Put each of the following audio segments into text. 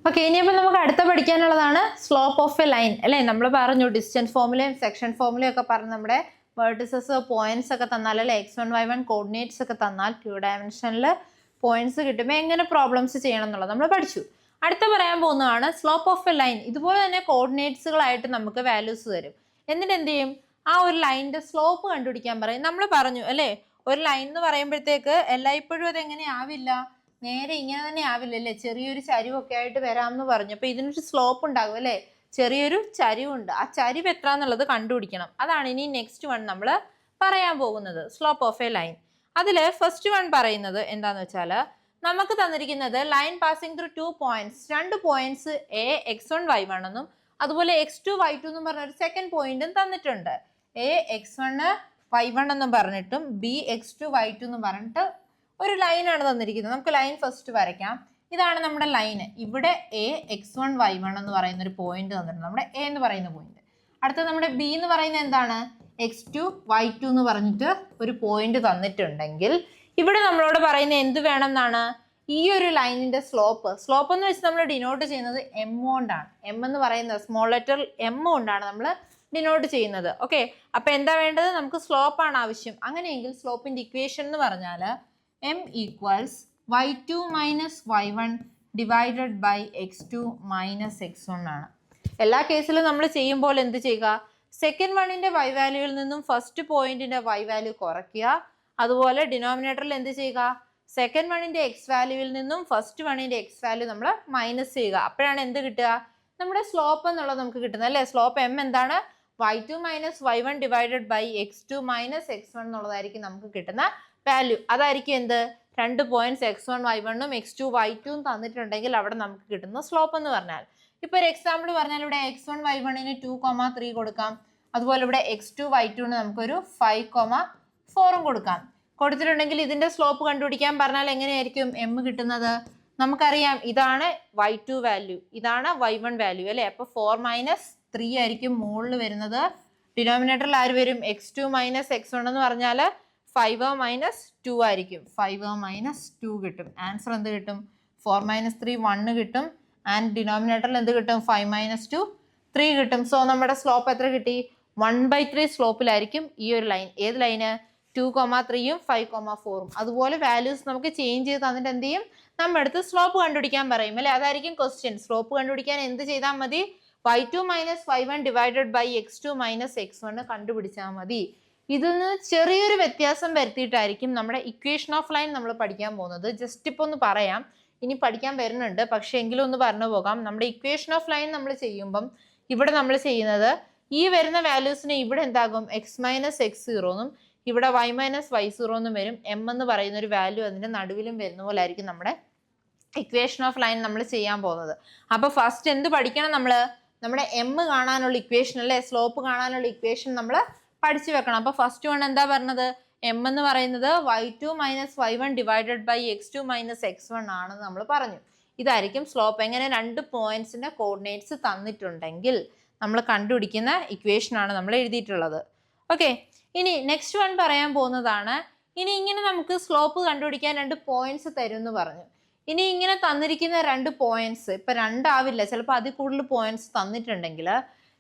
Okay, ഇനിയിപ്പോൾ നമുക്ക് അടുത്ത പഠിക്കാനുള്ളതാണ് സ്ലോപ്പ് ഓഫ് എ ലൈൻ അല്ലേ. നമ്മൾ പറഞ്ഞു ഡിസ്റ്റൻസ് ഫോർമുലയും സെക്ഷൻ ഫോർമുലയും ഒക്കെ പറഞ്ഞ് നമ്മുടെ വേർട്ടിസസ് പോയിന്റ്സ് ഒക്കെ തന്നാൽ അല്ലെ x1 y1 കോർഡിനേറ്റ്സ് ഒക്കെ തന്നാൽ 2 ഡയമെൻഷനിൽ പോയിന്റ്സ് കിട്ടുമ്പോൾ എങ്ങനെ പ്രോബ്ലംസ് ചെയ്യണം എന്നുള്ളത് നമ്മൾ പഠിച്ചു. അടുത്ത പറയാൻ പോകുന്നതാണ് സ്ലോപ്പ് ഓഫ് എ ലൈൻ. ഇതുപോലെ തന്നെ കോർഡിനേറ്റ്സുകളായിട്ട് നമുക്ക് വാല്യൂസ് തരും. എന്നിട്ട് എന്ത് ചെയ്യും, ആ ഒരു ലൈനിന്റെ സ്ലോപ്പ് കണ്ടുപിടിക്കാൻ പറയും. നമ്മൾ പറഞ്ഞു അല്ലേ, ഒരു ലൈൻ എന്ന് പറയുമ്പോഴത്തേക്ക് എല്ലായ്പ്പോഴും അത് എങ്ങനെ ആവില്ല, നേരെ ഇങ്ങനെ തന്നെ ആവില്ല അല്ലേ, ചെറിയൊരു ചരിവൊക്കെ ആയിട്ട് വരാമെന്ന് പറഞ്ഞു. അപ്പൊ ഇതിനൊരു സ്ലോപ്പ് ഉണ്ടാകും അല്ലേ, ചെറിയൊരു ചരിവുണ്ട്. ആ ചരിവ് എത്ര എന്നുള്ളത് കണ്ടുപിടിക്കണം. അതാണ് ഇനി നെക്സ്റ്റ് വൺ നമ്മൾ പറയാൻ പോകുന്നത്, സ്ലോപ്പ് ഓഫ് എ ലൈൻ. അതിൽ ഫസ്റ്റ് വൺ പറയുന്നത് എന്താന്ന് വെച്ചാൽ, നമുക്ക് തന്നിരിക്കുന്നത് line passing through 2 points, 2 points A x1 y1 എന്നും അതുപോലെ x2 y2 എന്നും പറഞ്ഞ ഒരു സെക്കൻഡ് പോയിന്റും തന്നിട്ടുണ്ട്. എ x1 y1 എന്നും പറഞ്ഞിട്ടും ബി x2 y2 എന്നും പറഞ്ഞിട്ട് ഒരു ലൈനാണ് തന്നിരിക്കുന്നത്. നമുക്ക് ലൈൻ ഫസ്റ്റ് വരയ്ക്കാം. ഇതാണ് നമ്മുടെ ലൈന്. ഇവിടെ എ x1 y1 എന്ന് പറയുന്ന ഒരു പോയിന്റ് തന്നിട്ടുണ്ട്, നമ്മുടെ എ എന്ന് പറയുന്ന പോയിന്റ്. അടുത്ത നമ്മുടെ ബി എന്ന് പറയുന്നത് എന്താണ്, x2 y2 എന്ന് പറഞ്ഞിട്ട് ഒരു പോയിന്റ് തന്നിട്ടുണ്ടെങ്കിൽ ഇവിടെ നമ്മളോട് പറയുന്നത് എന്ത് വേണം എന്നാണ്, ഈ ഒരു ലൈനിന്റെ സ്ലോപ്പ്. സ്ലോപ്പ് എന്ന് വെച്ച് നമ്മൾ ഡിനോട്ട് ചെയ്യുന്നത് എം കൊണ്ടാണ്. എം എന്ന് പറയുന്നത് സ്മോൾ ലെറ്റർ എം കൊണ്ടാണ് നമ്മൾ ഡിനോട്ട് ചെയ്യുന്നത്. ഓക്കെ, അപ്പൊ എന്താ വേണ്ടത്, നമുക്ക് സ്ലോപ്പ് ആണ് ആവശ്യം. അങ്ങനെയെങ്കിൽ സ്ലോപ്പിന്റെ ഇക്വേഷൻ എന്ന് പറഞ്ഞാൽ m equals y2 minus y1 divided by x2 minus x1 ആണ്. എല്ലാ കേസിലും നമ്മൾ ചെയ്യുമ്പോൾ എന്ത് ചെയ്യുക, സെക്കൻഡ് വണ്ണിന്റെ y വാല്യൂവിൽ നിന്നും ഫസ്റ്റ് പോയിന്റിന്റെ y വാല്യൂ കുറയ്ക്കുക. അതുപോലെ ഡിനോമിനേറ്ററിൽ എന്ത് ചെയ്യുക, സെക്കൻഡ് വണ്ണിന്റെ എക്സ് വാല്യൂവിൽ നിന്നും ഫസ്റ്റ് വണ്ണിന്റെ എക്സ് വാല്യൂ നമ്മൾ മൈനസ് ചെയ്യുക. അപ്പോഴാണ് എന്ത് കിട്ടുക, നമ്മുടെ സ്ലോപ്പ് എന്നുള്ളത് നമുക്ക് കിട്ടുന്നത് അല്ലേ. സ്ലോപ്പ് എം എന്താണ്, y2 minus y1 divided by x2 minus x1 എന്നുള്ളതായിരിക്കും നമുക്ക് കിട്ടുന്ന വാല്യൂ. അതായിരിക്കും എന്ത്, 2 പോയിന്റ്സ് x1 y1ഉം x2 y2ഉം തന്നിട്ടുണ്ടെങ്കിൽ അവിടെ നമുക്ക് കിട്ടുന്ന സ്ലോപ്പ് എന്ന് പറഞ്ഞാൽ. ഇപ്പൊ ഒരു എക്സാമ്പിൾ പറഞ്ഞാൽ ഇവിടെ x1 y1ന് 2,3 കൊടുക്കാം. അതുപോലെ ഇവിടെ x2 y2ന് നമുക്കൊരു 5,4 കൊടുക്കാം. കൊടുത്തിട്ടുണ്ടെങ്കിൽ ഇതിന്റെ സ്ലോപ്പ് കണ്ടുപിടിക്കാൻ പറഞ്ഞാൽ എങ്ങനെയായിരിക്കും എം കിട്ടുന്നത്, നമുക്കറിയാം ഇതാണ് y2 വാല്യൂ, ഇതാണ് y1 വാല്യൂ അല്ലേ. അപ്പൊ 4 - 3 ആയിരിക്കും മുകളിൽ വരുന്നത്. ഡിനോമിനേറ്ററിൽ ആര് വരും, x2 മൈനസ് x1 എന്ന് പറഞ്ഞാൽ 5 - 2 ആയിരിക്കും. 5 - 2 കിട്ടും. ആൻസർ എന്ത് കിട്ടും, 4 - 3 1 കിട്ടും. ആൻഡ് ഡിനോമിനേറ്ററിൽ എന്ത് കിട്ടും, 5 - 2 3 കിട്ടും. സോ നമ്മുടെ സ്ലോപ്പ് എത്ര കിട്ടി, 1/3 സ്ലോപ്പിലായിരിക്കും ഈ ഒരു ലൈൻ. ഏത് ലൈന്, 2,3ഉം 5,4ഉം. അതുപോലെ വാല്യൂസ് നമുക്ക് ചേഞ്ച് ചെയ്ത് തന്നിട്ട് എന്ത് ചെയ്യും, നമ്മുടെ അടുത്ത് സ്ലോപ്പ് കണ്ടുപിടിക്കാൻ പറയും അല്ലെ. അതായിരിക്കും ക്വസ്റ്റ്യൻ. സ്ലോപ്പ് കണ്ടുപിടിക്കാൻ എന്ത് ചെയ്താൽ മതി, y2 minus y1 divided by x2 minus x1 കണ്ടുപിടിച്ചാൽ മതി. ഇതിൽ നിന്ന് ചെറിയൊരു വ്യത്യാസം വരുത്തിയിട്ടായിരിക്കും നമ്മുടെ ഇക്വേഷൻ ഓഫ് ലൈൻ നമ്മൾ പഠിക്കാൻ പോകുന്നത്. ജസ്റ്റ് ഇപ്പോൾ ഒന്ന് പറയാം, ഇനി പഠിക്കാൻ വരുന്നുണ്ട്, പക്ഷെ എങ്കിലും ഒന്ന് പറഞ്ഞു പോകാം. നമ്മുടെ ഇക്വേഷൻ ഓഫ് ലൈൻ നമ്മൾ ചെയ്യുമ്പം ഇവിടെ നമ്മൾ ചെയ്യുന്നത്, ഈ വരുന്ന വാല്യൂസിന് ഇവിടെ എന്താകും, x മൈനസ് x0 എന്നും ഇവിടെ y മൈനസ് y0 എന്നും വരും. എം എന്ന് പറയുന്ന ഒരു വാല്യൂ അതിന്റെ നടുവിലും വരുന്ന പോലെ ആയിരിക്കും നമ്മുടെ ഇക്വേഷൻ ഓഫ് ലൈൻ നമ്മൾ ചെയ്യാൻ പോകുന്നത്. അപ്പൊ ഫസ്റ്റ് എന്ത് പഠിക്കണം, നമ്മുടെ എം കാണാനുള്ള ഇക്വേഷൻ അല്ലെ, സ്ലോപ്പ് കാണാനുള്ള ഇക്വേഷൻ നമ്മൾ പഠിച്ചു വെക്കണം. അപ്പൊ ഫസ്റ്റ് വൺ എന്താ പറഞ്ഞത്, എം എന്ന് പറയുന്നത് y2 minus y1 divided by x2 minus x1 ആണെന്ന് നമ്മൾ പറഞ്ഞു. ഇതായിരിക്കും സ്ലോപ്പ്. എങ്ങനെ, 2 പോയിന്റ്സിന്റെ കോർഡിനേറ്റ്സ് തന്നിട്ടുണ്ടെങ്കിൽ നമ്മൾ കണ്ടുപിടിക്കുന്ന ഇക്വേഷൻ ആണ് നമ്മൾ എഴുതിയിട്ടുള്ളത്. ഓക്കെ, ഇനി നെക്സ്റ്റ് വൺ പറയാൻ പോകുന്നതാണ്. ഇനി ഇങ്ങനെ നമുക്ക് സ്ലോപ്പ് കണ്ടുപിടിക്കാൻ 2 പോയിന്റ്സ് തരും എന്ന് പറഞ്ഞു. ഇനി ഇങ്ങനെ തന്നിരിക്കുന്ന 2 പോയിന്റ്സ്, ഇപ്പൊ 2 ആവില്ല, ചിലപ്പോൾ അതിൽ കൂടുതൽ പോയിന്റ്സ് തന്നിട്ടുണ്ടെങ്കിൽ,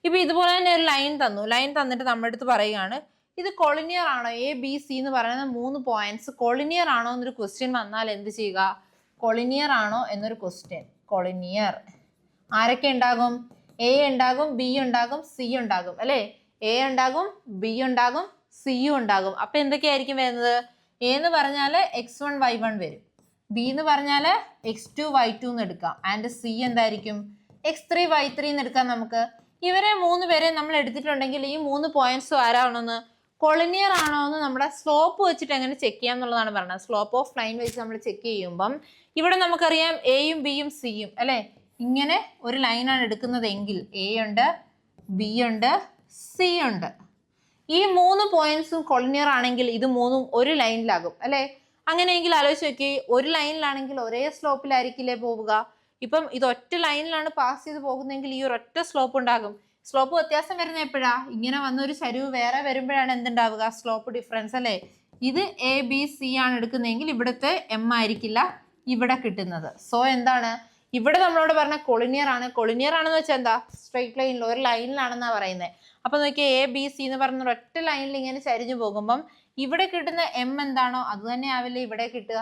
ഇപ്പൊ ഇതുപോലെ തന്നെ ഒരു ലൈൻ തന്നു. ലൈൻ തന്നിട്ട് നമ്മുടെ അടുത്ത് പറയുകയാണ്, ഇത് കൊളിനിയർ ആണോ, എ ബി സി എന്ന് പറയുന്ന 3 പോയിന്റ്സ് കൊളിനിയർ ആണോ എന്നൊരു ക്വസ്റ്റ്യൻ വന്നാൽ എന്ത് ചെയ്യുക, കൊളിനിയർ ആണോ എന്നൊരു ക്വസ്റ്റ്യൻ. കൊളിനിയർ ആരൊക്കെ ഉണ്ടാകും, എ ഉണ്ടാകും, ബി ഉണ്ടാകും, സി ഉണ്ടാകും അല്ലെ. എ ഉണ്ടാകും, ബി ഉണ്ടാകും, സിയും ഉണ്ടാകും. അപ്പൊ എന്തൊക്കെയായിരിക്കും വരുന്നത്, എ എന്ന് പറഞ്ഞാൽ x1 y1 വരും, ബി എന്ന് പറഞ്ഞാൽ x2 y2 എന്ന് എടുക്കാം, ആൻഡ് സി എന്തായിരിക്കും, x3 y3 എന്ന് എടുക്കാം. നമുക്ക് ഇവരെ 3 പേരെ നമ്മൾ എടുത്തിട്ടുണ്ടെങ്കിൽ ഈ 3 പോയിന്റ്സും ആരാണെന്ന്, കൊളിനിയർ ആണോ എന്ന് നമ്മുടെ സ്ലോപ്പ് വെച്ചിട്ട് എങ്ങനെ ചെക്ക് ചെയ്യാം എന്നുള്ളതാണ് പറയുന്നത്. സ്ലോപ്പ് ഓഫ് ലൈൻ വെച്ച് നമ്മൾ ചെക്ക് ചെയ്യുമ്പം ഇവിടെ നമുക്കറിയാം എയും ബിയും സിയും അല്ലെ. ഇങ്ങനെ ഒരു ലൈനാണ് എടുക്കുന്നതെങ്കിൽ എ ഉണ്ട്, ബി ഉണ്ട്, സി ഉണ്ട്. ഈ 3 പോയിന്റ്സും കൊളിനിയർ ആണെങ്കിൽ ഇത് 3ഉം ഒരു ലൈനിലാകും അല്ലെ. അങ്ങനെയെങ്കിൽ ആലോചിച്ച് നോക്കി, ഒരു ലൈനിലാണെങ്കിൽ ഒരേ സ്ലോപ്പിലായിരിക്കില്ലേ പോവുക. ഇപ്പം ഇത് ഒറ്റ ലൈനിലാണ് പാസ് ചെയ്ത് പോകുന്നതെങ്കിൽ ഈ ഒരൊറ്റ സ്ലോപ്പ് ഉണ്ടാകും. സ്ലോപ്പ് വ്യത്യാസം വരുന്ന എപ്പോഴാ, ഇങ്ങനെ വന്ന ഒരു ചരിവ് വേറെ വരുമ്പോഴാണ് എന്തുണ്ടാവുക, സ്ലോപ്പ് ഡിഫറൻസ് അല്ലേ. ഇത് എ ബി സി ആണ് എടുക്കുന്നതെങ്കിൽ ഇവിടുത്തെ എം ആയിരിക്കില്ല ഇവിടെ കിട്ടുന്നത്. സോ എന്താണ്, ഇവിടെ നമ്മളോട് പറഞ്ഞ കൊളിനിയർ ആണ്. കൊളിനിയർ ആണെന്ന് വെച്ചാൽ എന്താ? സ്ട്രെയിറ്റ് ലൈനിൽ ഒരു ലൈനിലാണെന്നാ പറയുന്നത്. അപ്പൊ നോക്കിയാൽ എ ബി സി എന്ന് പറഞ്ഞ ഒറ്റ ലൈനിൽ ഇങ്ങനെ ചരിഞ്ഞു പോകുമ്പം ഇവിടെ കിട്ടുന്ന എം എന്താണോ അത് തന്നെ ആവില്ലേ ഇവിടെ കിട്ടുക.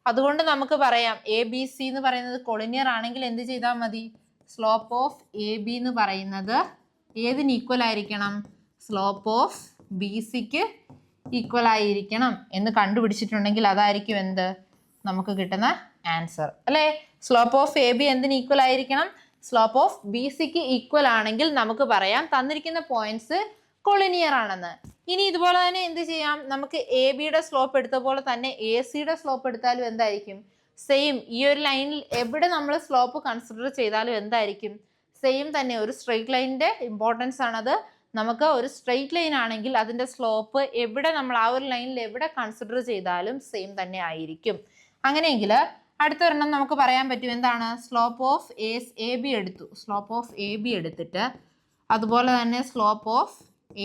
അതുകൊണ്ട് നമുക്ക് പറയാം എ ബി സി എന്ന് പറയുന്നത് കൊളിനിയർ ആണെങ്കിൽ എന്ത് ചെയ്താൽ മതി? സ്ലോപ്പ് ഓഫ് എ ബി എന്ന് പറയുന്നത് ഏതിന് ഈക്വൽ ആയിരിക്കണം? സ്ലോപ്പ് ഓഫ് ബി സിക്ക് ഈക്വൽ ആയിരിക്കണം എന്ന് കണ്ടുപിടിച്ചിട്ടുണ്ടെങ്കിൽ അതായിരിക്കും എന്ത് നമുക്ക് കിട്ടുന്ന ആൻസർ അല്ലേ? സ്ലോപ്പ് ഓഫ് എ ബി എന്തിന് ഈക്വൽ ആയിരിക്കണം? സ്ലോപ്പ് ഓഫ് ബി സിക്ക് ഈക്വൽ ആണെങ്കിൽ നമുക്ക് പറയാം തന്നിരിക്കുന്ന പോയിന്റ്സ് കൊളിനിയർ ആണെന്ന്. ഇനി ഇതുപോലെ തന്നെ എന്ത് ചെയ്യാം? നമുക്ക് എ ബിയുടെ സ്ലോപ്പ് എടുത്ത പോലെ തന്നെ എ സിയുടെ സ്ലോപ്പ് എടുത്താലും എന്തായിരിക്കും? സെയിം. ഈ ഒരു ലൈനിൽ എവിടെ നമ്മൾ സ്ലോപ്പ് കൺസിഡർ ചെയ്താലും എന്തായിരിക്കും? സെയിം തന്നെ. ഒരു സ്ട്രെയിറ്റ് ലൈനിന്റെ ഇമ്പോർട്ടൻസ് ആണത്. നമുക്ക് ഒരു സ്ട്രെയിറ്റ് ലൈൻ ആണെങ്കിൽ അതിന്റെ സ്ലോപ്പ് എവിടെ നമ്മൾ ആ ഒരു ലൈനിൽ എവിടെ കൺസിഡർ ചെയ്താലും സെയിം തന്നെ ആയിരിക്കും. അങ്ങനെയെങ്കിൽ അടുത്തൊരെണ്ണം നമുക്ക് പറയാൻ പറ്റും എന്താണ്? സ്ലോപ്പ് ഓഫ് എ ബി എടുത്തു. സ്ലോപ്പ് ഓഫ് എ ബി എടുത്തിട്ട് അതുപോലെ തന്നെ സ്ലോപ്പ് ഓഫ്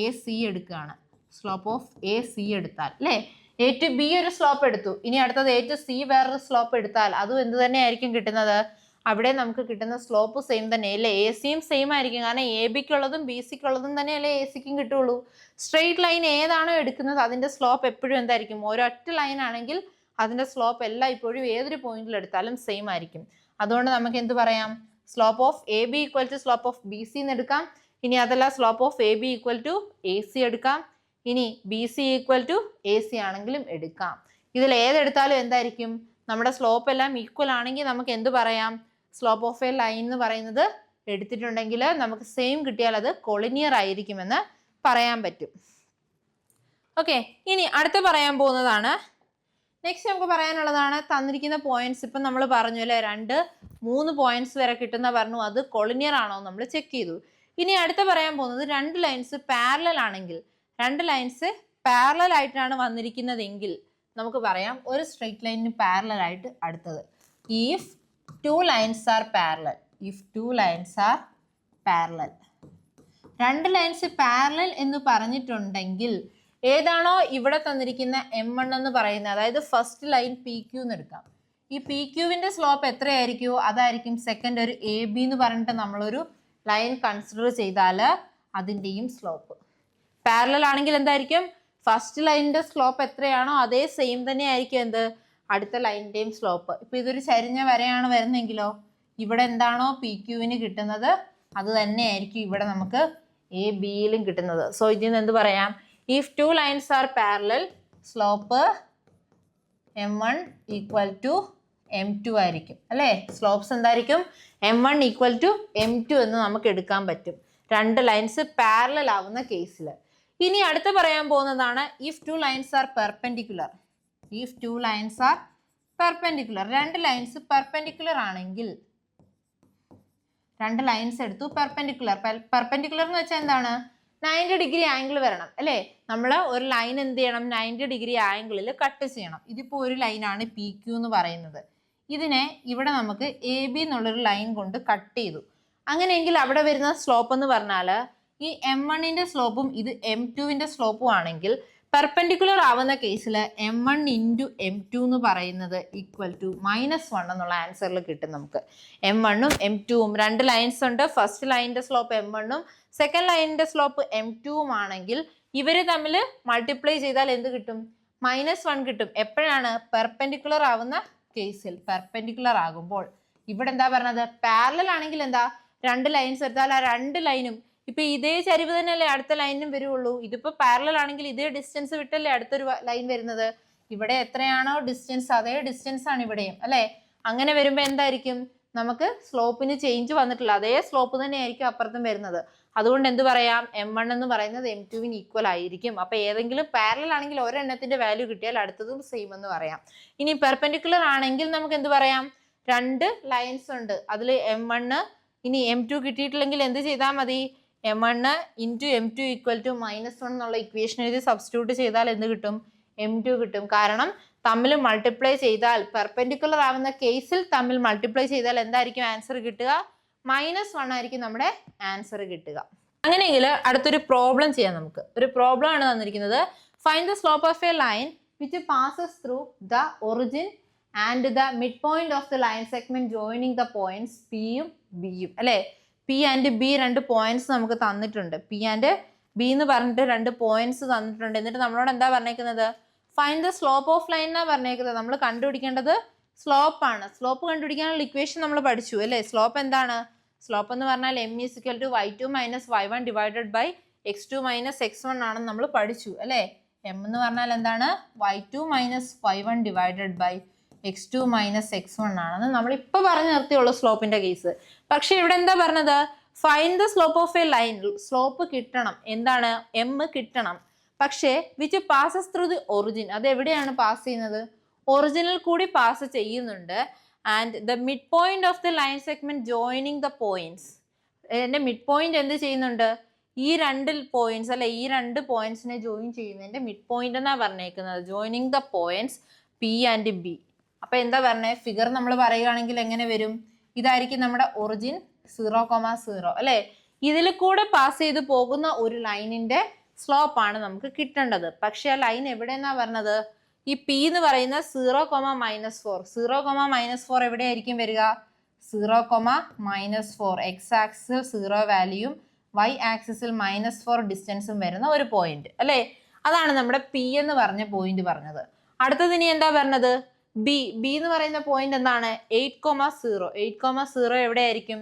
എ സി എടുക്കുകയാണ്. സ്ലോപ്പ് ഓഫ് എ സി എടുത്താൽ അല്ലേ? എ ടു ബി ഒരു സ്ലോപ്പ് എടുത്തു. ഇനി അടുത്തത് എ ടു സി വേറൊരു സ്ലോപ്പ് എടുത്താൽ അതും എന്ത് തന്നെ ആയിരിക്കും കിട്ടുന്നത്? അവിടെ നമുക്ക് കിട്ടുന്ന സ്ലോപ്പ് സെയിം തന്നെ അല്ലേ? എ സിയും സെയിം ആയിരിക്കും. കാരണം എ ബിക്കുള്ളതും ബി സിക്കുള്ളതും തന്നെ അല്ലേ എ സിക്കും കിട്ടുള്ളൂ. സ്ട്രെയിറ്റ് ലൈൻ ഏതാണോ എടുക്കുന്നത് അതിന്റെ സ്ലോപ്പ് എപ്പോഴും എന്തായിരിക്കും? ഒരൊറ്റ ലൈൻ ആണെങ്കിൽ അതിന്റെ സ്ലോപ്പ് എല്ലാം ഇപ്പോഴും ഏതൊരു പോയിന്റിൽ എടുത്താലും സെയിം ആയിരിക്കും. അതുകൊണ്ട് നമുക്ക് എന്ത് പറയാം? Slope of A B equal to slope of B C എന്ന് എടുക്കാം. ഇനി അതല്ല slope of A B equal to A C എടുക്കാം. ഇനി B C equal to A C ആണെങ്കിലും എടുക്കാം. ഇതിൽ ഏതെടുത്താലും എന്തായിരിക്കും? നമ്മുടെ സ്ലോപ്പ് എല്ലാം ഈക്വൽ ആണെങ്കിൽ നമുക്ക് എന്ത് പറയാം? സ്ലോപ്പ് ഓഫ് എ ലൈൻ എന്ന് പറയുന്നത് എടുത്തിട്ടുണ്ടെങ്കിൽ നമുക്ക് സെയിം കിട്ടിയാൽ അത് കൊളിനിയർ ആയിരിക്കുമെന്ന് പറയാൻ പറ്റും. ഓക്കെ, ഇനി അടുത്ത് പറയാൻ പോകുന്നതാണ് നെക്സ്റ്റ് നമുക്ക് പറയാനുള്ളതാണ് തന്നിരിക്കുന്ന പോയിന്റ്സ്. ഇപ്പം നമ്മൾ പറഞ്ഞു അല്ലേ 2-3 പോയിന്റ്സ് വരെ കിട്ടുന്ന പറഞ്ഞു. അത് കൊളിനിയർ ആണോ നമ്മൾ ചെക്ക് ചെയ്തു. ഇനി അടുത്ത പറയാൻ പോകുന്നത് 2 ലൈൻസ് പാരലൽ ആണെങ്കിൽ 2 ലൈൻസ് പാരലൽ ആയിട്ടാണ് വന്നിരിക്കുന്നതെങ്കിൽ നമുക്ക് പറയാം ഒരു സ്ട്രെയിറ്റ് ലൈനിന് പാരലൽ ആയിട്ട് അടുത്തത് if 2 lines are parallel. If 2 lines are parallel 2 lines parallel എന്ന് പറഞ്ഞിട്ടുണ്ടെങ്കിൽ ഏതാണോ ഇവിടെ തന്നിരിക്കുന്ന M1 എന്ന് പറയുന്നത്, അതായത് ഫസ്റ്റ് ലൈൻ പി ക്യൂ എന്ന് എടുക്കാം. ഈ പി ക്യൂവിന്റെ സ്ലോപ്പ് എത്രയായിരിക്കുമോ അതായിരിക്കും സെക്കൻഡ് ഒരു എ ബി എന്ന് പറഞ്ഞിട്ട് നമ്മളൊരു ലൈൻ കൺസിഡർ ചെയ്താൽ അതിൻ്റെയും സ്ലോപ്പ്. പാരലൽ ആണെങ്കിൽ എന്തായിരിക്കും? ഫസ്റ്റ് ലൈനിന്റെ സ്ലോപ്പ് എത്രയാണോ അതേ സെയിം തന്നെ ആയിരിക്കും എന്ത് അടുത്ത ലൈനിന്റെയും സ്ലോപ്പ്. ഇപ്പൊ ഇതൊരു ചരിഞ്ഞ വരയാണ് വരുന്നെങ്കിലോ ഇവിടെ എന്താണോ പി ക്യൂവിന് കിട്ടുന്നത് അത് തന്നെ ആയിരിക്കും ഇവിടെ നമുക്ക് എ ബിയിലും കിട്ടുന്നത്. സോ ഇതിൽ നിന്ന് എന്ത് പറയാം? If 2 lines are parallel, slope M1 equal to M2 ആയിരിക്കും അല്ലേ? സ്ലോപ്സ് എന്തായിരിക്കും? M1 equal to M2 എന്ന് നമുക്ക് എടുക്കാൻ പറ്റും 2 ലൈൻസ് പാരലൽ ആവുന്ന കേസിൽ. ഇനി അടുത്ത് പറയാൻ പോകുന്നതാണ് if 2 lines are perpendicular. If 2 lines are perpendicular, 2 lines perpendicular ആണെങ്കിൽ 2 ലൈൻസ് എടുത്തു പെർപെൻഡിക്കുലർ. പെർപെൻഡിക്കുലർ എന്ന് വെച്ചാൽ എന്താണ്? 90 ഡിഗ്രി ആംഗിൾ വരണം അല്ലേ? നമ്മൾ ഒരു ലൈൻ എന്ത് ചെയ്യണം? 90 ഡിഗ്രി ആംഗിളിൽ കട്ട് ചെയ്യണം. ഇതിപ്പോൾ ഒരു ലൈനാണ് പി ക്യൂ എന്ന് പറയുന്നത്. ഇതിനെ ഇവിടെ നമുക്ക് എ ബി എന്നുള്ളൊരു ലൈൻ കൊണ്ട് കട്ട് ചെയ്തു. അങ്ങനെയെങ്കിൽ അവിടെ വരുന്ന സ്ലോപ്പ് എന്ന് പറഞ്ഞാൽ ഈ M1ന്റെ സ്ലോപ്പും ഇത് M2ന്റെ സ്ലോപ്പും ആണെങ്കിൽ പെർപെൻഡിക്കുലർ ആവുന്ന കേസിൽ M1 ഇൻറ്റു M2 എന്ന് പറയുന്നത് ഈക്വൽ ടു -1 എന്നുള്ള ആൻസറിൽ കിട്ടും നമുക്ക്. M1ഉം M2ഉം 2 ലൈൻസ് ഉണ്ട്. ഫസ്റ്റ് ലൈനിന്റെ സ്ലോപ്പ് M1ഉം സെക്കൻഡ് ലൈനിന്റെ സ്ലോപ്പ് M2ഉം ആണെങ്കിൽ ഇവർ തമ്മിൽ മൾട്ടിപ്ലൈ ചെയ്താൽ എന്ത് കിട്ടും? -1 കിട്ടും. എപ്പോഴാണ്? പെർപെൻഡിക്കുലർ ആവുന്ന കേസിൽ. പെർപെൻഡിക്കുലർ ആകുമ്പോൾ ഇവിടെ എന്താ പറഞ്ഞത്? പാരലൽ ആണെങ്കിൽ എന്താ? 2 ലൈൻസ് എടുത്താൽ ആ 2 ലൈനും ഇപ്പൊ ഇതേ ചരിവ് തന്നെയല്ലേ അടുത്ത ലൈനിനും വരുള്ളൂ. ഇതിപ്പോ പാരലൽ ആണെങ്കിൽ ഇതേ ഡിസ്റ്റൻസ് വിട്ടല്ലേ അടുത്തൊരു ലൈൻ വരുന്നത്. ഇവിടെ എത്രയാണോ ഡിസ്റ്റൻസ് അതേ ഡിസ്റ്റൻസ് ആണ് ഇവിടെയും അല്ലെ? അങ്ങനെ വരുമ്പോ എന്തായിരിക്കും? നമുക്ക് സ്ലോപ്പിന് ചേഞ്ച് വന്നിട്ടില്ല, അതേ സ്ലോപ്പ് തന്നെ ആയിരിക്കും അപ്പുറത്തും വരുന്നത്. അതുകൊണ്ട് എന്ത് പറയാം? M1 എന്ന് പറയുന്നത് M2വിന് ഈക്വൽ ആയിരിക്കും. അപ്പൊ ഏതെങ്കിലും പാരലൽ ആണെങ്കിൽ ഒരെണ്ണത്തിന്റെ വാല്യൂ കിട്ടിയാൽ അടുത്തതും സെയിം എന്ന് പറയാം. ഇനി പെർപെൻഡിക്കുലർ ആണെങ്കിൽ നമുക്ക് എന്ത് പറയാം? 2 ലൈൻസ് ഉണ്ട്, അതിൽ M1 ഇനി M2 കിട്ടിയിട്ടില്ലെങ്കിൽ എന്ത് ചെയ്താൽ മതി? M1 into M2 equal to -1 എന്നുള്ള ഇക്വേഷൻ എഴുതി സബ്സ്റ്റിറ്റ്യൂട്ട് ചെയ്താൽ എന്ത് കിട്ടും? M2 കിട്ടും. കാരണം തമ്മിൽ മൾട്ടിപ്ലൈ ചെയ്താൽ പെർപെൻഡിക്കുലർ ആവുന്ന കേസിൽ തമ്മിൽ മൾട്ടിപ്ലൈ ചെയ്താൽ എന്തായിരിക്കും ആൻസർ കിട്ടുക? -1 ആയിരിക്കും നമ്മുടെ ആൻസർ കിട്ടുക. അങ്ങനെയെങ്കിൽ അടുത്തൊരു പ്രോബ്ലം ചെയ്യാം നമുക്ക്. ഒരു പ്രോബ്ലം ആണ് തന്നിരിക്കുന്നത്. Find the slope of A line which passes through the origin and the mid point of the line segment joining the points പിയും ബിയും അല്ലേ. പി ആൻഡ് ബി രണ്ട് പോയിന്റ്സ് നമുക്ക് തന്നിട്ടുണ്ട്. പി ആൻഡ് ബി എന്ന് പറഞ്ഞിട്ട് രണ്ട് പോയിന്റ്സ് തന്നിട്ടുണ്ട്. എന്നിട്ട് നമ്മളോട് എന്താ പറഞ്ഞേക്കുന്നത്? Find the slope of line എന്നാ പറഞ്ഞേക്കുന്നത്. നമ്മൾ കണ്ടുപിടിക്കേണ്ടത് സ്ലോപ്പ് ആണ്. സ്ലോപ്പ് കണ്ടുപിടിക്കാനുള്ള ഇക്വേഷൻ നമ്മൾ പഠിച്ചു അല്ലേ. സ്ലോപ്പ് എന്താണ്? സ്ലോപ്പ് എന്ന് പറഞ്ഞാൽ m is equal to y2 minus y1 divided by x2 minus x1 ആണെന്ന് നമ്മൾ പഠിച്ചു അല്ലേ. m എന്ന് പറഞ്ഞാൽ എന്താണ്? y2 minus y1 divided by x2 minus x1 ആണെന്ന് നമ്മൾ ഇപ്പൊ പറഞ്ഞു നിർത്തിയുള്ളൂ സ്ലോപ്പിന്റെ കേസ്. പക്ഷെ ഇവിടെ എന്താ പറഞ്ഞത്? Find the slope of A line. Slope കിട്ടണം. എന്താണ്? m കിട്ടണം. പക്ഷേ which passes through the origin. അത് എവിടെയാണ് പാസ് ചെയ്യുന്നത്? ഒറിജിനിൽ കൂടി പാസ് ചെയ്യുന്നുണ്ട്. And the mid point of the line segment joining the points. എൻ്റെ മിഡ് പോയിന്റ് എന്ത് ചെയ്യുന്നുണ്ട്? ഈ രണ്ട് പോയിന്റ്സ് അല്ലെ, ഈ രണ്ട് പോയിന്റ്സിനെ ജോയിൻ ചെയ്യുന്നതിന്റെ മിഡ് പോയിന്റ് എന്നാ പറഞ്ഞേക്കുന്നത്. Joining the points P and B. അപ്പൊ എന്താ പറഞ്ഞേ? ഫിഗർ നമ്മൾ പറയുകയാണെങ്കിൽ എങ്ങനെ വരും? ഇതായിരിക്കും നമ്മുടെ ഒറിജിൻ 0,0 അല്ലെ. ഇതിൽ കൂടെ പാസ് ചെയ്ത് പോകുന്ന ഒരു ലൈനിന്റെ സ്ലോപ്പ് ആണ് നമുക്ക് കിട്ടേണ്ടത്. പക്ഷെ ആ ലൈൻ എവിടെയെന്നാ പറഞ്ഞത്? ഈ പി എന്ന് പറയുന്ന 0,-4. 0,-4 എവിടെയായിരിക്കും വരിക? 0,-4 എക്സ് ആക്സിൽ 0 വാല്യൂയും y ആക്സിസിൽ -4 ഡിസ്റ്റൻസും വരുന്ന ഒരു പോയിന്റ് അല്ലേ. അതാണ് നമ്മുടെ പി എന്ന് പറഞ്ഞ പോയിന്റ് പറഞ്ഞത്. അടുത്തത് ഇനി എന്താ പറഞ്ഞത്? ബി. ബി എന്ന് പറയുന്ന പോയിന്റ് എന്താണ്? 8,0. 8,0 എവിടെയായിരിക്കും?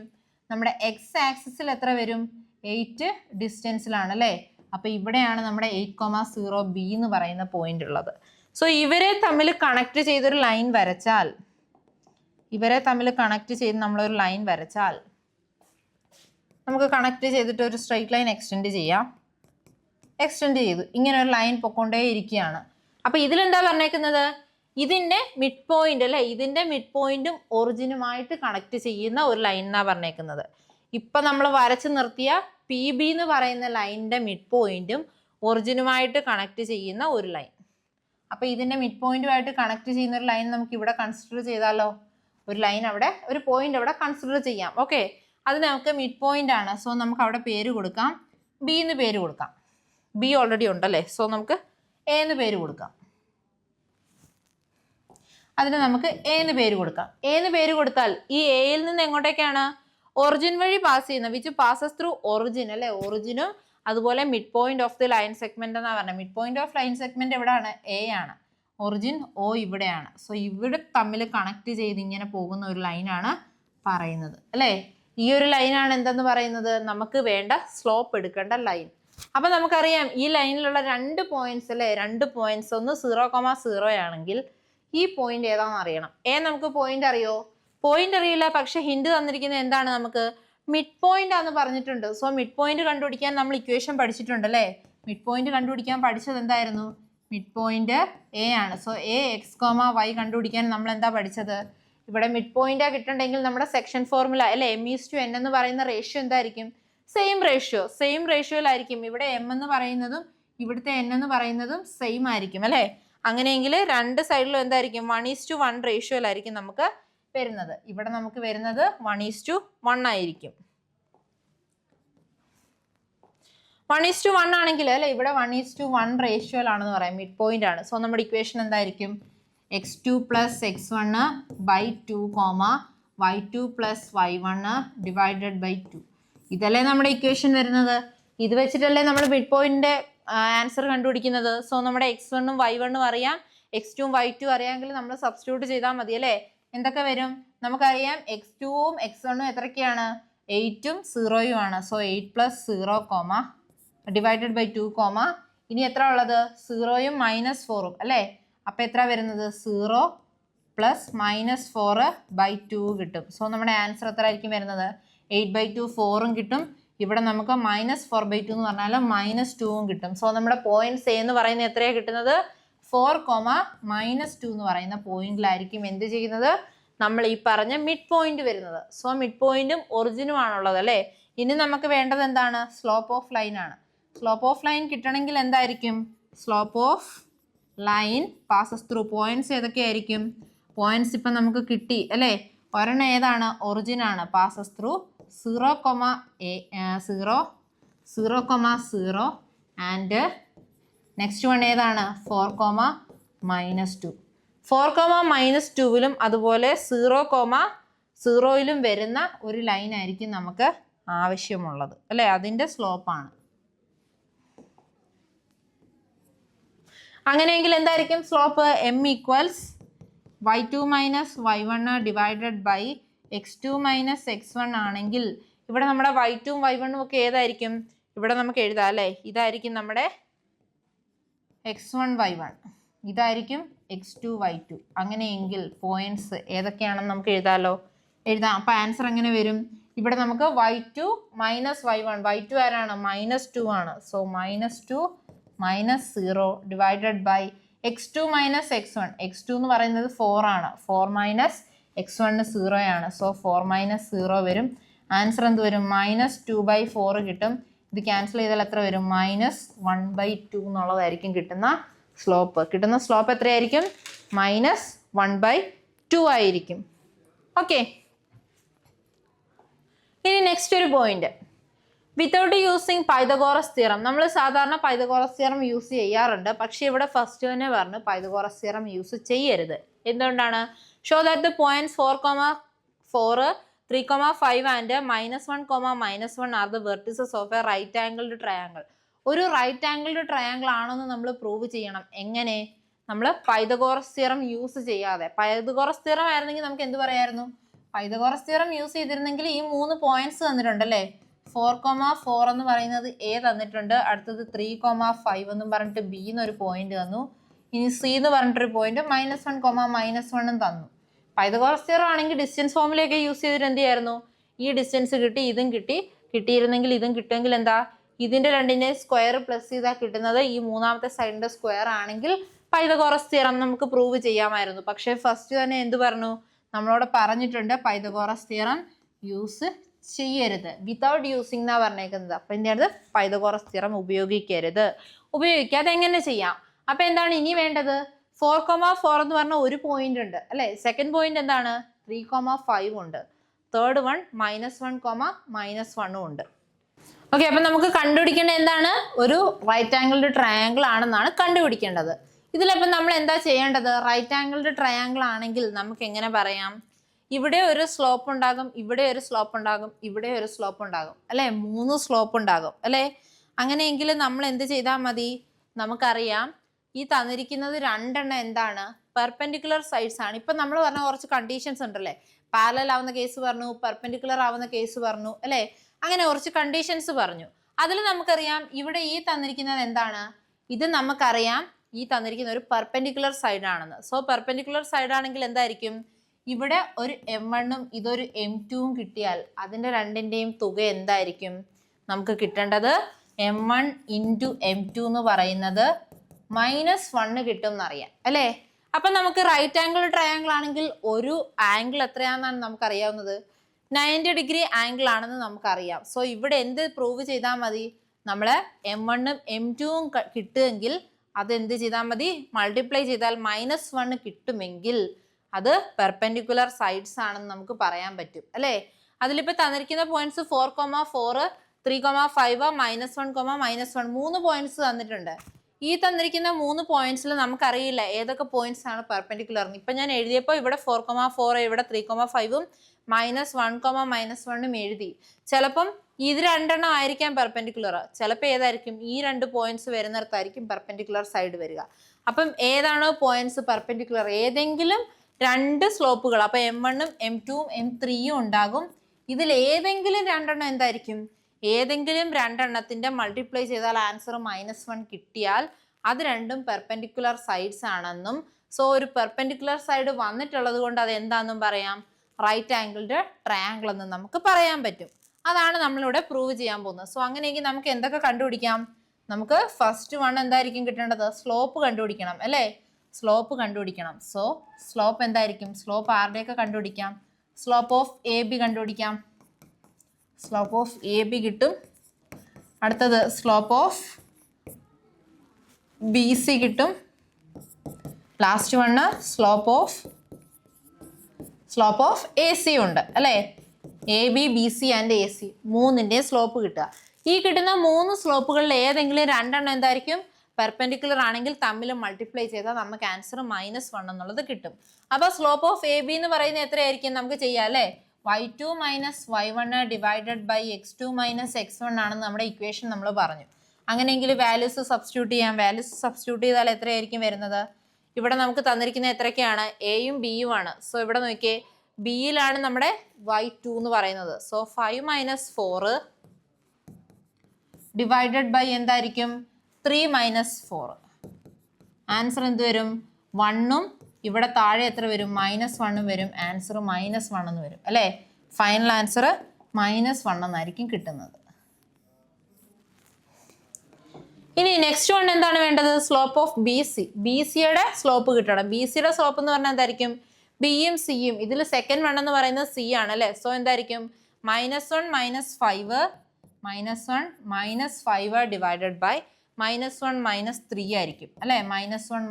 നമ്മുടെ എക്സ് ആക്സിസിൽ എത്ര വരും? 8 ഡിസ്റ്റൻസിലാണ് അല്ലേ. അപ്പൊ ഇവിടെയാണ് നമ്മുടെ 8,0 ബി എന്ന് പറയുന്ന പോയിന്റ് ഉള്ളത്. സോ ഇവരെ തമ്മിൽ കണക്ട് ചെയ്തൊരു ലൈൻ വരച്ചാൽ, നമ്മളൊരു ലൈൻ വരച്ചാൽ നമുക്ക് കണക്ട് ചെയ്തിട്ട് ഒരു സ്ട്രെയിറ്റ് ലൈൻ എക്സ്റ്റെൻഡ് ചെയ്യാം. എക്സ്റ്റെൻഡ് ചെയ്തു. ഇങ്ങനെ ഒരു ലൈൻ പൊക്കൊണ്ടേ ഇരിക്കുകയാണ്. അപ്പൊ ഇതിലെന്താ പറഞ്ഞേക്കുന്നത്? ഇതിന്റെ മിഡ് പോയിന്റ് അല്ലെ, ഇതിന്റെ മിഡ് പോയിന്റും ഒറിജിനുമായിട്ട് കണക്ട് ചെയ്യുന്ന ഒരു ലൈൻ എന്നാ പറഞ്ഞേക്കുന്നത്. ഇപ്പൊ നമ്മൾ വരച്ചു നിർത്തിയ പി ബി എന്ന് പറയുന്ന ലൈനിന്റെ മിഡ് പോയിന്റും ഒറിജിനുമായിട്ട് കണക്ട് ചെയ്യുന്ന ഒരു ലൈൻ. അപ്പൊ ഇതിന്റെ മിഡ് പോയിന്റുമായിട്ട് കണക്ട് ചെയ്യുന്ന ഒരു ലൈൻ നമുക്ക് ഇവിടെ കൺസിഡർ ചെയ്താലോ? ഒരു ലൈൻ അവിടെ, ഒരു പോയിന്റ് അവിടെ കൺസിഡർ ചെയ്യാം. ഓക്കെ, അത് നമുക്ക് മിഡ് പോയിന്റ് ആണ്. സോ നമുക്ക് അവിടെ പേര് കൊടുക്കാം, ബി എന്ന് പേര് കൊടുക്കാം. ബി ഓൾറെഡി ഉണ്ടല്ലേ. സോ നമുക്ക് എ എന്ന് പേര് കൊടുക്കാം. അതിന് നമുക്ക് എ എന്ന് പേര് കൊടുക്കാം. എ എന്ന് പേര് കൊടുത്താൽ ഈ എയിൽ നിന്ന് എങ്ങോട്ടേക്കാണ്? ഒറിജിൻ വഴി പാസ് ചെയ്യുന്ന, വിച്ച് പാസസ് ത്രൂ ഒറിജിൻ അല്ലെ. ഒറിജിനും അതുപോലെ mid point of the line segment എന്നാ പറഞ്ഞത്. Mid point of line segment എവിടെയാണ്? എ ആണ്. ഒറിജിൻ ഒ ഇവിടെയാണ്. സോ ഇവിടെ തമ്മിൽ കണക്ട് ചെയ്ത് ഇങ്ങനെ പോകുന്ന ഒരു ലൈനാണ് പറയുന്നത് അല്ലേ. ഈ ഒരു ലൈനാണ് എന്തെന്ന് പറയുന്നത്? നമുക്ക് വേണ്ട സ്ലോപ്പ് എടുക്കേണ്ട ലൈൻ. അപ്പൊ നമുക്കറിയാം ഈ ലൈനിലുള്ള രണ്ട് പോയിന്റ്സ് അല്ലെ, രണ്ട് പോയിന്റ്സ്. ഒന്ന് 0,0 ആണെങ്കിൽ ഈ പോയിന്റ് ഏതാണെന്ന് അറിയണം. നമുക്ക് പോയിന്റ് അറിയോ? പോയിന്റ് അറിയില്ല. പക്ഷെ ഹിന്റ് തന്നിരിക്കുന്നത് എന്താണ്? നമുക്ക് മിഡ് പോയിന്റ് ആണെന്ന് പറഞ്ഞിട്ടുണ്ട്. സോ മിഡ് പോയിന്റ് കണ്ടുപിടിക്കാൻ നമ്മൾ ഇക്വേഷൻ പഠിച്ചിട്ടുണ്ട് അല്ലേ. മിഡ് പോയിന്റ് കണ്ടുപിടിക്കാൻ പഠിച്ചത് എന്തായിരുന്നു? മിഡ് പോയിന്റ് എ ആണ്. സോ എ എക്സ് y കണ്ടുപിടിക്കാൻ നമ്മൾ എന്താ പഠിച്ചത്? ഇവിടെ മിഡ് പോയിന്റ് കിട്ടണ്ടെങ്കിൽ നമ്മുടെ സെക്ഷൻ ഫോർമുല അല്ലെ, m:n എന്ന് പറയുന്ന റേഷ്യോ എന്തായിരിക്കും? സെയിം റേഷ്യോയിലായിരിക്കും. ഇവിടെ m എന്ന് പറയുന്നതും ഇവിടുത്തെ n എന്ന് പറയുന്നതും സെയിം ആയിരിക്കും അല്ലെ. അങ്ങനെയെങ്കിൽ രണ്ട് സൈഡിലും എന്തായിരിക്കും? 1:1 റേഷ്യോയിലായിരിക്കും നമുക്ക് വരുന്നത്. ഇവിടെ നമുക്ക് വരുന്നത് 1:1 ആയിരിക്കും. 1:1 ആണെങ്കിൽ അല്ലെ, ഇവിടെ 1:1 റേഷ്യോയിലാണെന്ന് പറയാം. മിഡ് പോയിന്റ് ആണ്. സോ നമ്മുടെ ഇക്വേഷൻ എന്തായിരിക്കും? x2 + x1/2, y2 + y1 divided by 2. ഇതല്ലേ നമ്മുടെ ഇക്വേഷൻ വരുന്നത്. ഇത് വെച്ചിട്ടല്ലേ നമ്മൾ മിഡ് പോയിന്റിന്റെ ആൻസർ കണ്ടുപിടിക്കുന്നത്. സോ നമ്മുടെ x1 ഉം y1 ഉം അറിയാം, x2 ഉം y2 അറിയാമെങ്കിൽ നമ്മൾ സബ്സ്റ്റിറ്റ്യൂട്ട് ചെയ്താൽ മതി അല്ലേ. എന്തൊക്കെ വരും? നമുക്കറിയാം x2 ഉം x1 ഉം എത്രയൊക്കെയാണ്? 8 ഉം 0 ഉം ആണ്. സോ 8 + 0, ഡിവൈഡഡ് ബൈ 2, ഇനി എത്ര ഉള്ളത്? 0 ഉം -4 ഉം അല്ലേ. അപ്പൊ എത്ര വരുന്നത്? 0 + -4/2 കിട്ടും. സോ നമ്മുടെ ആൻസർ എത്ര ആയിരിക്കും വരുന്നത്? 8/2 4 ഉം കിട്ടും. ഇവിടെ നമുക്ക് -4/2 എന്ന് പറഞ്ഞാൽ -2 ഉം കിട്ടും. സോ നമ്മുടെ പോയിന്റ്സ് എ എന്ന് പറയുന്നത് എത്രയാണ് കിട്ടുന്നത്? 4, -2 എന്ന് പറയുന്ന പോയിന്റിലായിരിക്കും എന്ത് ചെയ്യുന്നത്? നമ്മൾ ഈ പറഞ്ഞ മിഡ് പോയിന്റ് വരുന്നത്. സോ മിഡ് പോയിന്റും ഒറിജിനും ആണുള്ളത് അല്ലേ. ഇനി നമുക്ക് വേണ്ടത് എന്താണ്? സ്ലോപ്പ് ഓഫ് ലൈൻ ആണ്. സ്ലോപ്പ് ഓഫ് ലൈൻ കിട്ടണമെങ്കിൽ എന്തായിരിക്കും? Slope of line passes through points ഏതൊക്കെയായിരിക്കും? പോയിന്റ്സ് ഇപ്പം നമുക്ക് കിട്ടി അല്ലേ. ഒരെണ്ണം ഏതാണ്? ഒറിജിൻ ആണ്. Passes through 0,0 and next one ഏതാണ്? 4, -2. 4,-2 അതുപോലെ 0,0 വരുന്ന ഒരു ലൈൻ ആയിരിക്കും നമുക്ക് ആവശ്യമുള്ളത് അല്ലേ, അതിൻ്റെ സ്ലോപ്പാണ്. അങ്ങനെയെങ്കിൽ എന്തായിരിക്കും slope? m = y2 - y1 divided by x2 - x1 ആണെങ്കിൽ ഇവിടെ നമ്മുടെ y2 y1 ഒക്കെ ഏതായിരിക്കും? ഇവിടെ നമുക്ക് എഴുതാം അല്ലേ, ഇതായിരിക്കും നമ്മുടെ x1 y1, ഇതായിരിക്കും x2 y2. അങ്ങനെയെങ്കിൽ പോയിന്റ്സ് ഏതൊക്കെയാണെന്ന് നമുക്ക് എഴുതാമല്ലോ, എഴുതാം. അപ്പോൾ ആൻസർ എങ്ങനെ വരും? ഇവിടെ നമുക്ക് y2 - y1, y2 ആരാണ്? -2 ആണ്. So -2 - 0 divided by x2 - x1. x2 എന്ന് പറയുന്നത് 4 ആണ്. 4 - x1 0 ആണ്. സോ 4 - 0 വരും. ആൻസർ എന്ത് വരും? -2/4 കിട്ടും. ഇത് ക്യാൻസൽ ചെയ്താൽ എത്ര വരും? -1/2 എന്നുള്ളതായിരിക്കും കിട്ടുന്ന സ്ലോപ്പ്. കിട്ടുന്ന സ്ലോപ്പ് എത്രയായിരിക്കും? -1/2 ആയിരിക്കും. ഓക്കെ, ഇനി നെക്സ്റ്റ് ഒരു point, without using Pythagoras theorem. നമ്മൾ സാധാരണ പൈതഗോറസ് തിയറം യൂസ് ചെയ്യാറുണ്ട്, പക്ഷേ ഇവിടെ ഫസ്റ്റ് തന്നെ പറഞ്ഞു പൈതഗോറസ് തിയറം യൂസ് ചെയ്യരുത്. എന്തുകൊണ്ടാണ്? Show that the points 4,4, 3,5 and -1, -1 are the vertices of a right angled triangle. ഒരു റൈറ്റ് ആംഗിൾഡ് ട്രയാങ്കിൾ ആണെന്ന് നമ്മൾ പ്രൂവ് ചെയ്യണം. എങ്ങനെ? നമ്മൾ പൈതഗോറസ് തിയറം യൂസ് ചെയ്യാതെ. പൈതഗോറസ് തിയറം ആയിരുന്നെങ്കിൽ നമുക്ക് എന്ത് പറയായിരുന്നു? പൈതഗോറസ് തിയറം യൂസ് ചെയ്തിരുന്നെങ്കിൽ ഈ 3 പോയിന്റ്സ് തന്നിട്ടുണ്ടല്ലേ, 4,4 എന്ന് പറയുന്നത് എ തന്നിട്ടുണ്ട്, അടുത്തത് 3,5 എന്നും പറഞ്ഞിട്ട് ബി എന്നൊരു പോയിന്റ് തന്നു, ഇനി സി എന്ന് പറഞ്ഞിട്ടൊരു പോയിന്റ് -1, -1 തന്നു. പൈതഗോറസ് തിയറം ആണെങ്കിൽ ഡിസ്റ്റൻസ് ഫോമിലേക്ക് യൂസ് ചെയ്തിട്ട് എന്ത് ചെയ്യായിരുന്നു? ഈ ഡിസ്റ്റൻസ് കിട്ടി, ഇതും കിട്ടി, കിട്ടിയിരുന്നെങ്കിൽ ഇതും കിട്ടുമെങ്കിൽ എന്താ, ഇതിന്റെ രണ്ടിന്റെ സ്ക്വയർ പ്ലസ് ചെയ്താൽ കിട്ടുന്നത് ഈ മൂന്നാമത്തെ സൈഡിന്റെ സ്ക്വയർ ആണെങ്കിൽ പൈതഗോറസ് തിയറം നമുക്ക് പ്രൂവ് ചെയ്യാമായിരുന്നു. പക്ഷേ ഫസ്റ്റ് തന്നെ എന്ത് പറഞ്ഞു? നമ്മളോട് പറഞ്ഞിട്ടുണ്ട് പൈതഗോറസ് തിയറം യൂസ് ചെയ്യരുത്, വിതൗട്ട് യൂസിങ് എന്നാ പറഞ്ഞേക്കുന്നത്. അപ്പൊ എന്താണ്? പൈതഗോറസ് തിയറം ഉപയോഗിക്കരുത്. ഉപയോഗിക്കാതെ എങ്ങനെ ചെയ്യാം? അപ്പൊ എന്താണ് ഇനി വേണ്ടത്? 4,4 എന്ന് പറഞ്ഞ ഒരു പോയിന്റ് ഉണ്ട് അല്ലെ. സെക്കൻഡ് പോയിന്റ് എന്താണ്? 3,5 ഉണ്ട്. തേർഡ് വൺ -1, -1 ഉണ്ട്. ഓക്കെ, അപ്പൊ നമുക്ക് കണ്ടുപിടിക്കേണ്ടത് എന്താണ്? ഒരു റൈറ്റ് ആംഗിൾഡ് ട്രയാങ്കിൾ ആണെന്നാണ് കണ്ടുപിടിക്കേണ്ടത്. ഇതിലപ്പം നമ്മൾ എന്താ ചെയ്യേണ്ടത്? റൈറ്റ് ആംഗിൾഡ് ട്രയാങ്കിൾ ആണെങ്കിൽ നമുക്ക് എങ്ങനെ പറയാം? ഇവിടെ ഒരു സ്ലോപ്പ് ഉണ്ടാകും, ഇവിടെ ഒരു സ്ലോപ്പ് ഉണ്ടാകും, ഇവിടെ ഒരു സ്ലോപ്പ് ഉണ്ടാകും അല്ലെ, 3 സ്ലോപ്പ് ഉണ്ടാകും അല്ലെ. അങ്ങനെയെങ്കിൽ നമ്മൾ എന്ത് ചെയ്താൽ മതി? നമുക്കറിയാം ഈ തന്നിരിക്കുന്നത് രണ്ടെണ്ണം എന്താണ്? പെർപെൻഡിക്കുലർ സൈഡ്സ് ആണ്. ഇപ്പൊ നമ്മൾ പറഞ്ഞ കുറച്ച് കണ്ടീഷൻസ് ഉണ്ടല്ലേ, പാരലൽ ആവുന്ന കേസ് പറഞ്ഞു, പെർപെൻഡിക്കുലർ ആവുന്ന കേസ് പറഞ്ഞു അല്ലെ, അങ്ങനെ കുറച്ച് കണ്ടീഷൻസ് പറഞ്ഞു. അതിൽ നമുക്കറിയാം ഇവിടെ ഈ തന്നിരിക്കുന്നത് എന്താണ്? ഇത് നമുക്കറിയാം ഈ തന്നിരിക്കുന്ന ഒരു പെർപെൻഡിക്കുലർ സൈഡ് ആണെന്ന്. സോ പെർപെൻഡിക്കുലർ സൈഡ് ആണെങ്കിൽ എന്തായിരിക്കും? ഇവിടെ ഒരു m1ഉം ഇതൊരു m2ഉം കിട്ടിയാൽ അതിന്റെ രണ്ടിന്റെയും തുക എന്തായിരിക്കും നമുക്ക് കിട്ടേണ്ടത്? m1 × m2 എന്ന് പറയുന്നത് -1 കിട്ടും എന്നറിയാം അല്ലേ. അപ്പൊ നമുക്ക് റൈറ്റ് ആംഗിൾ ട്രയാങ്കിൾ ആണെങ്കിൽ ഒരു ആംഗിൾ എത്രയാണെന്നാണ് നമുക്ക് അറിയാവുന്നത്? 90 ഡിഗ്രി ആംഗിൾ ആണെന്ന് നമുക്കറിയാം. സോ ഇവിടെ എന്ത് പ്രൂവ് ചെയ്താൽ മതി? നമ്മള് m1ഉം m2ഉം കിട്ടുമെങ്കിൽ അത് എന്ത് ചെയ്താൽ മതി? മൾട്ടിപ്ലൈ ചെയ്താൽ -1 കിട്ടുമെങ്കിൽ അത് പെർപെൻഡിക്കുലർ സൈഡ്സ് ആണെന്ന് നമുക്ക് പറയാൻ പറ്റും അല്ലേ. അതിലിപ്പോൾ തന്നിരിക്കുന്ന പോയിന്റ്സ് 4,4, 3,5, -1, -1 3 പോയിന്റ്സ് തന്നിട്ടുണ്ട്. ഈ തന്നിരിക്കുന്ന 3 പോയിന്റ്സിൽ നമുക്കറിയില്ല ഏതൊക്കെ പോയിന്റ്സ് ആണ് പെർപെൻഡിക്കുലർ. ഇപ്പം ഞാൻ എഴുതിയപ്പോൾ ഇവിടെ 4,4, ഇവിടെ 3,5ഉം -1, -1ഉം എഴുതി. ചിലപ്പം ഇത് രണ്ടെണ്ണം ആയിരിക്കാം പെർപെൻഡിക്കുലർ, ചിലപ്പോൾ ഏതായിരിക്കും? ഈ 2 പോയിന്റ്സ് വരുന്നിടത്തായിരിക്കും പെർപെൻഡിക്കുലർ സൈഡ് വരിക. അപ്പം ഏതാണോ പോയിന്റ്സ് പെർപെൻഡിക്കുലർ, ഏതെങ്കിലും 2 സ്ലോപ്പുകൾ, അപ്പൊ m1ഉം m2ഉം m3ഉം ഉണ്ടാകും. ഇതിൽ ഏതെങ്കിലും രണ്ടെണ്ണം എന്തായിരിക്കും? ഏതെങ്കിലും രണ്ടെണ്ണത്തിന്റെ മൾട്ടിപ്ലൈ ചെയ്താൽ ആൻസർ -1 കിട്ടിയാൽ അത് രണ്ടും പെർപെൻഡിക്കുലർ സൈഡ്സ് ആണെന്നും, സോ ഒരു പെർപെൻഡിക്കുലർ സൈഡ് വന്നിട്ടുള്ളത് കൊണ്ട് അത് എന്താണെന്നും പറയാം? റൈറ്റ് ആംഗിൾഡ് ട്രയാങ്കിൾ എന്ന് നമുക്ക് പറയാൻ പറ്റും. അതാണ് നമ്മളിവിടെ പ്രൂവ് ചെയ്യാൻ പോകുന്നത്. സോ അങ്ങനെയെങ്കിൽ നമുക്ക് എന്തൊക്കെ കണ്ടുപിടിക്കാം? നമുക്ക് ഫസ്റ്റ് വൺ എന്തായിരിക്കും കിട്ടേണ്ടത്? സ്ലോപ്പ് കണ്ടുപിടിക്കണം അല്ലേ, സ്ലോപ്പ് കണ്ടുപിടിക്കണം. സോ സ്ലോപ്പ് എന്തായിരിക്കും? സ്ലോപ്പ് ആരുടെയൊക്കെ കണ്ടുപിടിക്കാം? സ്ലോപ്പ് ഓഫ് AB കണ്ടുപിടിക്കാം. സ്ലോപ്പ് ഓഫ് AB കിട്ടും. അടുത്തത് സ്ലോപ്പ് ഓഫ് BC കിട്ടും. Last one slope of AC ഉണ്ട് അല്ലേ. AB, BC ആൻഡ് AC മൂന്നിൻ്റെ സ്ലോപ്പ് കിട്ടുക. ഈ കിട്ടുന്ന 3 സ്ലോപ്പുകളിൽ ഏതെങ്കിലും രണ്ടെണ്ണം എന്തായിരിക്കും? പെർപെൻഡിക്കുലർ ആണെങ്കിൽ തമ്മിൽ മൾട്ടിപ്ലൈ ചെയ്താൽ നമുക്ക് ആൻസർ -1 എന്നുള്ളത് കിട്ടും. അപ്പൊ സ്ലോപ്പ് ഓഫ് എ ബി എന്ന് പറയുന്നത് എത്രയായിരിക്കും നമുക്ക് ചെയ്യാം അല്ലേ? y2 minus y1 divided by x2 minus x1 ആണെന്ന് നമ്മുടെ ഇക്വേഷൻ നമ്മൾ പറഞ്ഞു. അങ്ങനെയെങ്കിൽ വാല്യൂസ് സബ്സ്റ്റിറ്റ്യൂട്ട് ചെയ്യാം. വാല്യൂസ് സബ്സ്റ്റിറ്റ്യൂട്ട് ചെയ്താൽ എത്രയായിരിക്കും വരുന്നത്? ഇവിടെ നമുക്ക് തന്നിരിക്കുന്ന എത്രയൊക്കെയാണ്? എയും ബിയും ആണ്. സോ ഇവിടെ നോക്കിയേ, ബിയിലാണ് നമ്മുടെ y2 എന്ന് പറയുന്നത്. സോ 5 മൈനസ് 4 ഡിവൈഡഡ് ബൈ എന്തായിരിക്കും? 3 മൈനസ് 4. ആൻസർ എന്ത് വരും? 1ഉം ഇവിടെ താഴെ എത്ര വരും? -1 വരും. ആൻസർ -1 എന്ന് വരും അല്ലേ? ഫൈനൽ ആൻസർ -1 എന്നായിരിക്കും കിട്ടുന്നത്. ഇനി നെക്സ്റ്റ് വൺ എന്താണ് വേണ്ടത്? Slope of B C. B സിയുടെ സ്ലോപ്പ് കിട്ടണം. ബി സിയുടെ സ്ലോപ്പ് എന്ന് പറഞ്ഞാൽ എന്തായിരിക്കും? ബിയും സിയും. ഇതിൽ സെക്കൻഡ് വൺ എന്ന് പറയുന്നത് സി ആണ് അല്ലേ? സോ എന്തായിരിക്കും? -1 മൈനസ് 5 -1 -5 ഡിവൈഡഡ് ബൈ -1 -3 ആയിരിക്കും അല്ലേ? -1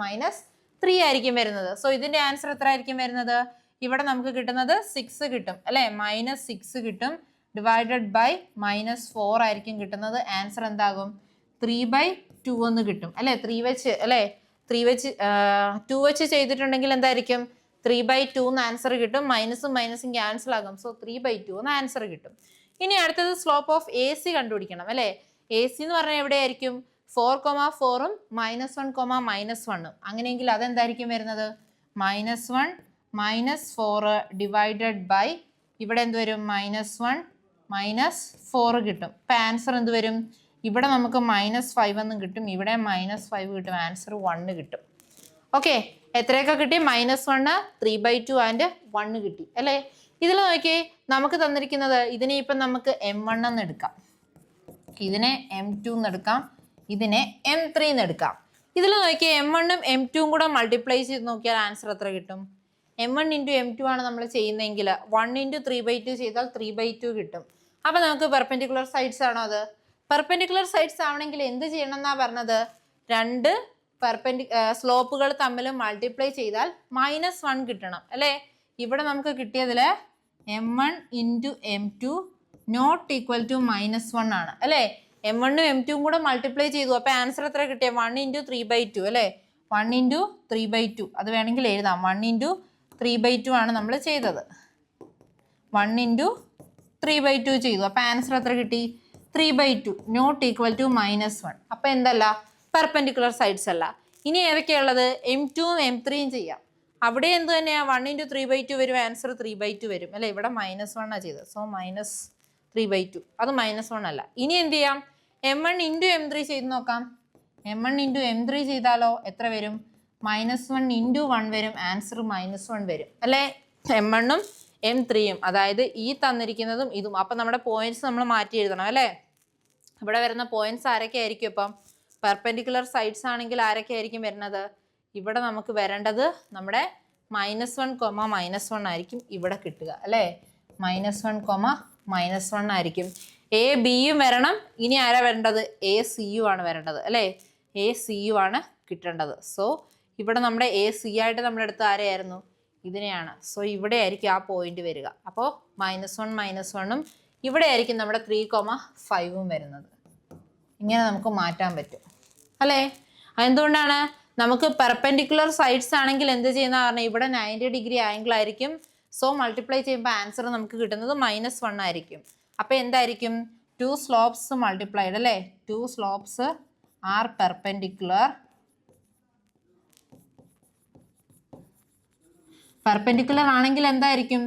-3 ആയിരിക്കും വരുന്നത്. സോ ഇതിന്റെ ആൻസർ എത്ര ആയിരിക്കും വരുന്നത്? ഇവിടെ നമുക്ക് കിട്ടുന്നത് 6 കിട്ടും അല്ലേ? -6 കിട്ടും ഡിവൈഡഡ് ബൈ -4 ആയിരിക്കും കിട്ടുന്നത്. ആൻസർ എന്താകും? 3/2 എന്ന് കിട്ടും അല്ലേ? 3 വെച്ച് അല്ലേ? 2 വെച്ച് ചെയ്തിട്ടുണ്ടെങ്കിൽ എന്തായിരിക്കും? 3/2 എന്ന് ആൻസർ കിട്ടും. മൈനസും ക്യാൻസൽ ആകും. സോ 3/2 എന്ന് ആൻസർ കിട്ടും. ഇനി അടുത്തത് സ്ലോപ്പ് ഓഫ് എ സി കണ്ടുപിടിക്കണം അല്ലേ? എ സി എന്ന് പറഞ്ഞാൽ എവിടെയായിരിക്കും? 4,4ഉം -1, -1ഉം. അങ്ങനെയെങ്കിൽ അതെന്തായിരിക്കും വരുന്നത്? -1 -4 ഡിവൈഡഡ് ബൈ ഇവിടെ എന്ത് വരും? -1 -4 കിട്ടും. ഇപ്പം ആൻസർ എന്ത് വരും? ഇവിടെ നമുക്ക് -5 എന്നും കിട്ടും, ഇവിടെ -5 കിട്ടും. ആൻസർ 1 കിട്ടും. ഓക്കെ, എത്രയൊക്കെ കിട്ടി? -1, 3/2 ആൻഡ് 1 കിട്ടി അല്ലേ? ഇതിൽ നോക്കിയേ, നമുക്ക് തന്നിരിക്കുന്നത് ഇതിനെ ഇപ്പം നമുക്ക് M1 എന്ന് എടുക്കാം, ഇതിനെ M2 എന്ന് എടുക്കാം, ഇതിനെ M3 എന്ന് എടുക്കാം. ഇതിൽ നോക്കിയേ, M1ഉം M2ഉം കൂടെ മൾട്ടിപ്ലൈ ചെയ്ത് നോക്കിയാൽ ആൻസർ എത്ര കിട്ടും? M1 × M2 ആണ് നമ്മൾ ചെയ്യുന്നതെങ്കിൽ 1 × 3/2 ചെയ്താൽ 3/2 കിട്ടും. അപ്പം നമുക്ക് പെർപെൻഡിക്കുലർ സൈഡ്സ് ആണോ അത്? പെർപെൻഡിക്കുലർ സൈഡ്സ് ആവണമെങ്കിൽ എന്ത് ചെയ്യണം എന്നാ പറഞ്ഞത്? രണ്ട് സ്ലോപ്പുകൾ തമ്മിൽ മൾട്ടിപ്ലൈ ചെയ്താൽ -1 കിട്ടണം അല്ലേ? ഇവിടെ നമുക്ക് കിട്ടിയതിൽ M1 × M2 not equal to -1 ആണ് അല്ലേ? M1ഉം M2ഉം കൂടെ മൾട്ടിപ്ലൈ ചെയ്തു. അപ്പോൾ ആൻസർ എത്ര കിട്ടിയ? 1 × 3/2 അല്ലേ? 1 × 3/2 അത് വേണമെങ്കിൽ എഴുതാം. 1 × 3/2 ആണ് നമ്മൾ ചെയ്തത്. 1 × 3/2 ചെയ്തു. അപ്പോൾ ആൻസർ എത്ര കിട്ടി? 3/2 നോട്ട് ഈക്വൽ ടു -1. അപ്പോൾ എന്തല്ല? പെർപെൻഡിക്കുലർ സൈഡ്സ് അല്ല. ഇനി ഏതൊക്കെയുള്ളത്? M2ഉം M3ഉം ചെയ്യാം. അവിടെ എന്ത് തന്നെയാണ്? 1 × 3/2 വരും, ആൻസർ 3/2 വരും അല്ലേ? ഇവിടെ -1 ആണ് ചെയ്തത്. സോ -3/2 അത് -1 അല്ല. ഇനി എന്ത് ചെയ്യാം? M1 × M3 ചെയ്ത് നോക്കാം. M1 × M3 ചെയ്താലോ എത്ര വരും? -1 × 1 വരും, ആൻസർ -1 വരും അല്ലേ? M1ഉം M3യും, അതായത് ഈ തന്നിരിക്കുന്നതും ഇതും. അപ്പം നമ്മുടെ പോയിന്റ്സ് നമ്മൾ മാറ്റി എഴുതണം അല്ലേ? ഇവിടെ വരുന്ന പോയിന്റ്സ് ആരൊക്കെ ആയിരിക്കും? ഇപ്പം പെർപെൻഡിക്കുലർ സൈഡ്സ് ആണെങ്കിൽ ആരൊക്കെ ആയിരിക്കും വരുന്നത്? ഇവിടെ നമുക്ക് വരേണ്ടത് നമ്മുടെ -1, -1 ആയിരിക്കും ഇവിടെ കിട്ടുക അല്ലേ? -1, -1 ആയിരിക്കും. എ ബിയും വരണം. ഇനി ആരാ വരേണ്ടത്? എ സിയും ആണ് വരേണ്ടത് അല്ലേ? എ സിയും ആണ് കിട്ടേണ്ടത്. സോ ഇവിടെ നമ്മുടെ എ സി ആയിട്ട് നമ്മുടെ അടുത്ത് ആരെയായിരുന്നു? ഇതിനെയാണ്. സോ ഇവിടെ ആയിരിക്കും ആ പോയിന്റ് വരിക. അപ്പോൾ -1, -1ഉം ഇവിടെ ആയിരിക്കും നമ്മുടെ 3,5ഉം വരുന്നത്. ഇങ്ങനെ നമുക്ക് മാറ്റാൻ പറ്റും അല്ലേ? എന്തുകൊണ്ടാണ്? നമുക്ക് പെർപെൻഡിക്കുലർ സൈഡ്സ് ആണെങ്കിൽ എന്ത് ചെയ്യുന്ന പറഞ്ഞാൽ ഇവിടെ 90 ഡിഗ്രി ആംഗിൾ ആയിരിക്കും. സോ മൾട്ടിപ്ലൈ ചെയ്യുമ്പോൾ ആൻസർ നമുക്ക് കിട്ടുന്നത് -1 ആയിരിക്കും. അപ്പോൾ എന്തായിരിക്കും? 2 സ്ലോപ്സ് മൾട്ടിപ്ലൈഡ് അല്ലേ? 2 സ്ലോപ്സ് ആർ പെർപെൻഡിക്കുലർ. പെർപെൻഡിക്കുലർ ആണെങ്കിൽ എന്തായിരിക്കും?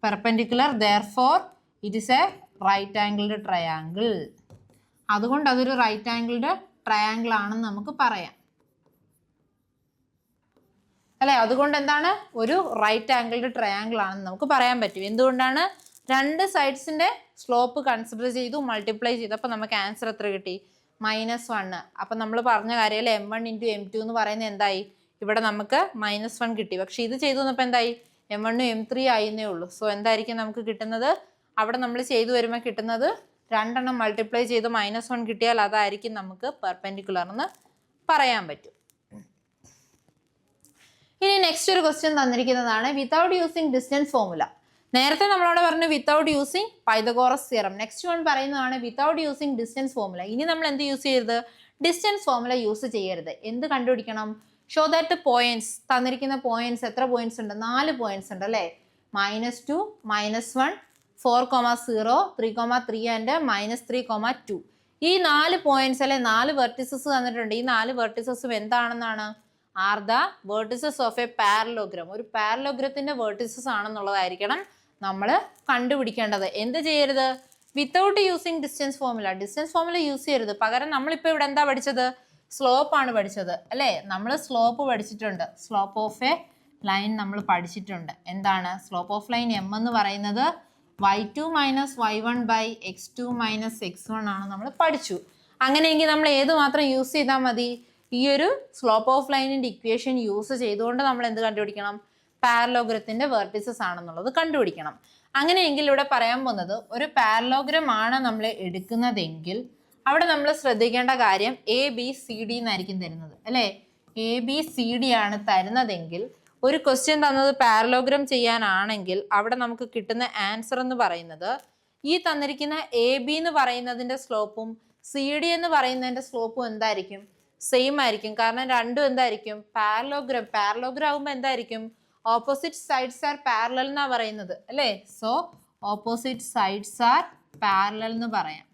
Perpendicular, therefore it is a right angled triangle. അതുകൊണ്ട് അതൊരു റൈറ്റ് ആംഗിൾഡ് ട്രയാങ്കിൾ ആണെന്ന് നമുക്ക് പറയാം അല്ലേ? അതുകൊണ്ട് എന്താണ്? ഒരു റൈറ്റ് ആംഗിൾഡ് ട്രയാങ്കിൾ ആണെന്ന് നമുക്ക് പറയാൻ പറ്റും. എന്തുകൊണ്ടാണ്? രണ്ട് സൈഡ്സിന്റെ സ്ലോപ്പ് കൺസിഡർ ചെയ്തു, മൾട്ടിപ്ലൈ ചെയ്തു. അപ്പോൾ നമുക്ക് ആൻസർ എത്ര കിട്ടി? -1. അപ്പം നമ്മൾ പറഞ്ഞ കാര്യമല്ലേ, M1 × M2 എന്ന് പറയുന്നത് എന്തായി? ഇവിടെ നമുക്ക് -1 കിട്ടി. പക്ഷെ ഇത് ചെയ്തു വന്നപ്പോൾ എന്തായി? M1ഉം M3 ആയിരുന്നേ ഉള്ളൂ. സോ എന്തായിരിക്കും നമുക്ക് കിട്ടുന്നത്? അവിടെ നമ്മൾ ചെയ്തു വരുമ്പോൾ കിട്ടുന്നത് 2 മൾട്ടിപ്ലൈ ചെയ്ത് -1 കിട്ടിയാൽ അതായിരിക്കും നമുക്ക് പെർപെൻഡിക്കുലർ എന്ന് പറയാൻ പറ്റും. ഇനി നെക്സ്റ്റ് ഒരു ക്വസ്റ്റ്യൻ തന്നിരിക്കുന്നതാണ് വിത്തൗട്ട് യൂസിങ് ഡിസ്റ്റൻസ് ഫോർമുല. നേരത്തെ നമ്മളോട് പറഞ്ഞു without using Pythagoras theorem. Next one പറയുന്നതാണ് വിത്തൗട്ട് യൂസിങ് ഡിസ്റ്റൻസ് ഫോർമുല. ഇനി നമ്മൾ എന്ത് യൂസ് ചെയ്യരുത്? ഡിസ്റ്റൻസ് ഫോർമുല യൂസ് ചെയ്യരുത്. എന്ത് കണ്ടുപിടിക്കണം? ഷോ ദാറ്റ് പോയിന്റ്സ്, തന്നിരിക്കുന്ന പോയിന്റ്സ് എത്ര പോയിന്റ്സ് ഉണ്ട്? 4 പോയിന്റ്സ് ഉണ്ട് അല്ലേ? -2, -1, 4,0, 3,3 ആൻഡ് -3,2. ഈ 4 പോയിന്റ്സ് അല്ലെ 4 വെർട്ടിസസ് തന്നിട്ടുണ്ട്. ഈ 4 വെർട്ടിസസും എന്താണെന്നാണ്? R the vertices of A parallelogram. ഒരു പാരലോഗ്രത്തിന്റെ വെർട്ടിസസ് ആണെന്നുള്ളതായിരിക്കണം നമ്മൾ കണ്ടുപിടിക്കേണ്ടത്. എന്ത് ചെയ്യരുത്? Without using distance formula. Distance formula use ചെയ്യരുത്. പകരം നമ്മളിപ്പോൾ ഇവിടെ എന്താ പഠിച്ചത്? സ്ലോപ്പ് ആണ് പഠിച്ചത് അല്ലേ? നമ്മൾ സ്ലോപ്പ് പഠിച്ചിട്ടുണ്ട്. സ്ലോപ്പ് ഓഫ് എ ലൈൻ നമ്മൾ പഠിച്ചിട്ടുണ്ട്. എന്താണ് സ്ലോപ്പ് ഓഫ് ലൈൻ? എം എന്ന് പറയുന്നത് y2 minus y1 by x2 minus x1 ആണ് നമ്മൾ പഠിച്ചു. അങ്ങനെയെങ്കിൽ നമ്മൾ ഏത് മാത്രം യൂസ് ചെയ്താൽ മതി? ഈ ഒരു സ്ലോപ്പ് ഓഫ് ലൈനിന്റെ ഇക്വേഷൻ യൂസ് ചെയ്തുകൊണ്ട് നമ്മൾ എന്ത് കണ്ടുപിടിക്കണം? പാരലോഗ്രത്തിന്റെ വെർട്ടിസസ് ആണെന്നുള്ളത് കണ്ടുപിടിക്കണം. അങ്ങനെയെങ്കിൽ ഇവിടെ പറയാൻ പോകുന്നത് ഒരു പാരലോഗ്രാം ആണ് നമ്മൾ എടുക്കുന്നതെങ്കിൽ അവിടെ നമ്മൾ ശ്രദ്ധിക്കേണ്ട കാര്യം ABCD എന്നായിരിക്കും തരുന്നത് അല്ലേ? ABCD ആണ് തരുന്നതെങ്കിൽ ഒരു ക്വസ്റ്റ്യൻ തന്നത് പാരലോഗ്രാം ചെയ്യാനാണെങ്കിൽ അവിടെ നമുക്ക് കിട്ടുന്ന ആൻസർ എന്ന് പറയുന്നത് ഈ തന്നിരിക്കുന്ന AB എന്ന് പറയുന്നതിന്റെ സ്ലോപ്പും CD എന്ന് പറയുന്നതിന്റെ സ്ലോപ്പും എന്തായിരിക്കും? സെയിം ആയിരിക്കും. കാരണം രണ്ടും എന്തായിരിക്കും? പാരലോഗ്രാം. പാരലോഗ്രാം ആകുമ്പോൾ എന്തായിരിക്കും? ഓപ്പോസിറ്റ് സൈഡ്സ് ആർ പാരലൽ എന്നാ പറയുന്നത് അല്ലേ? So opposite sides are parallel എന്ന് പറയാം.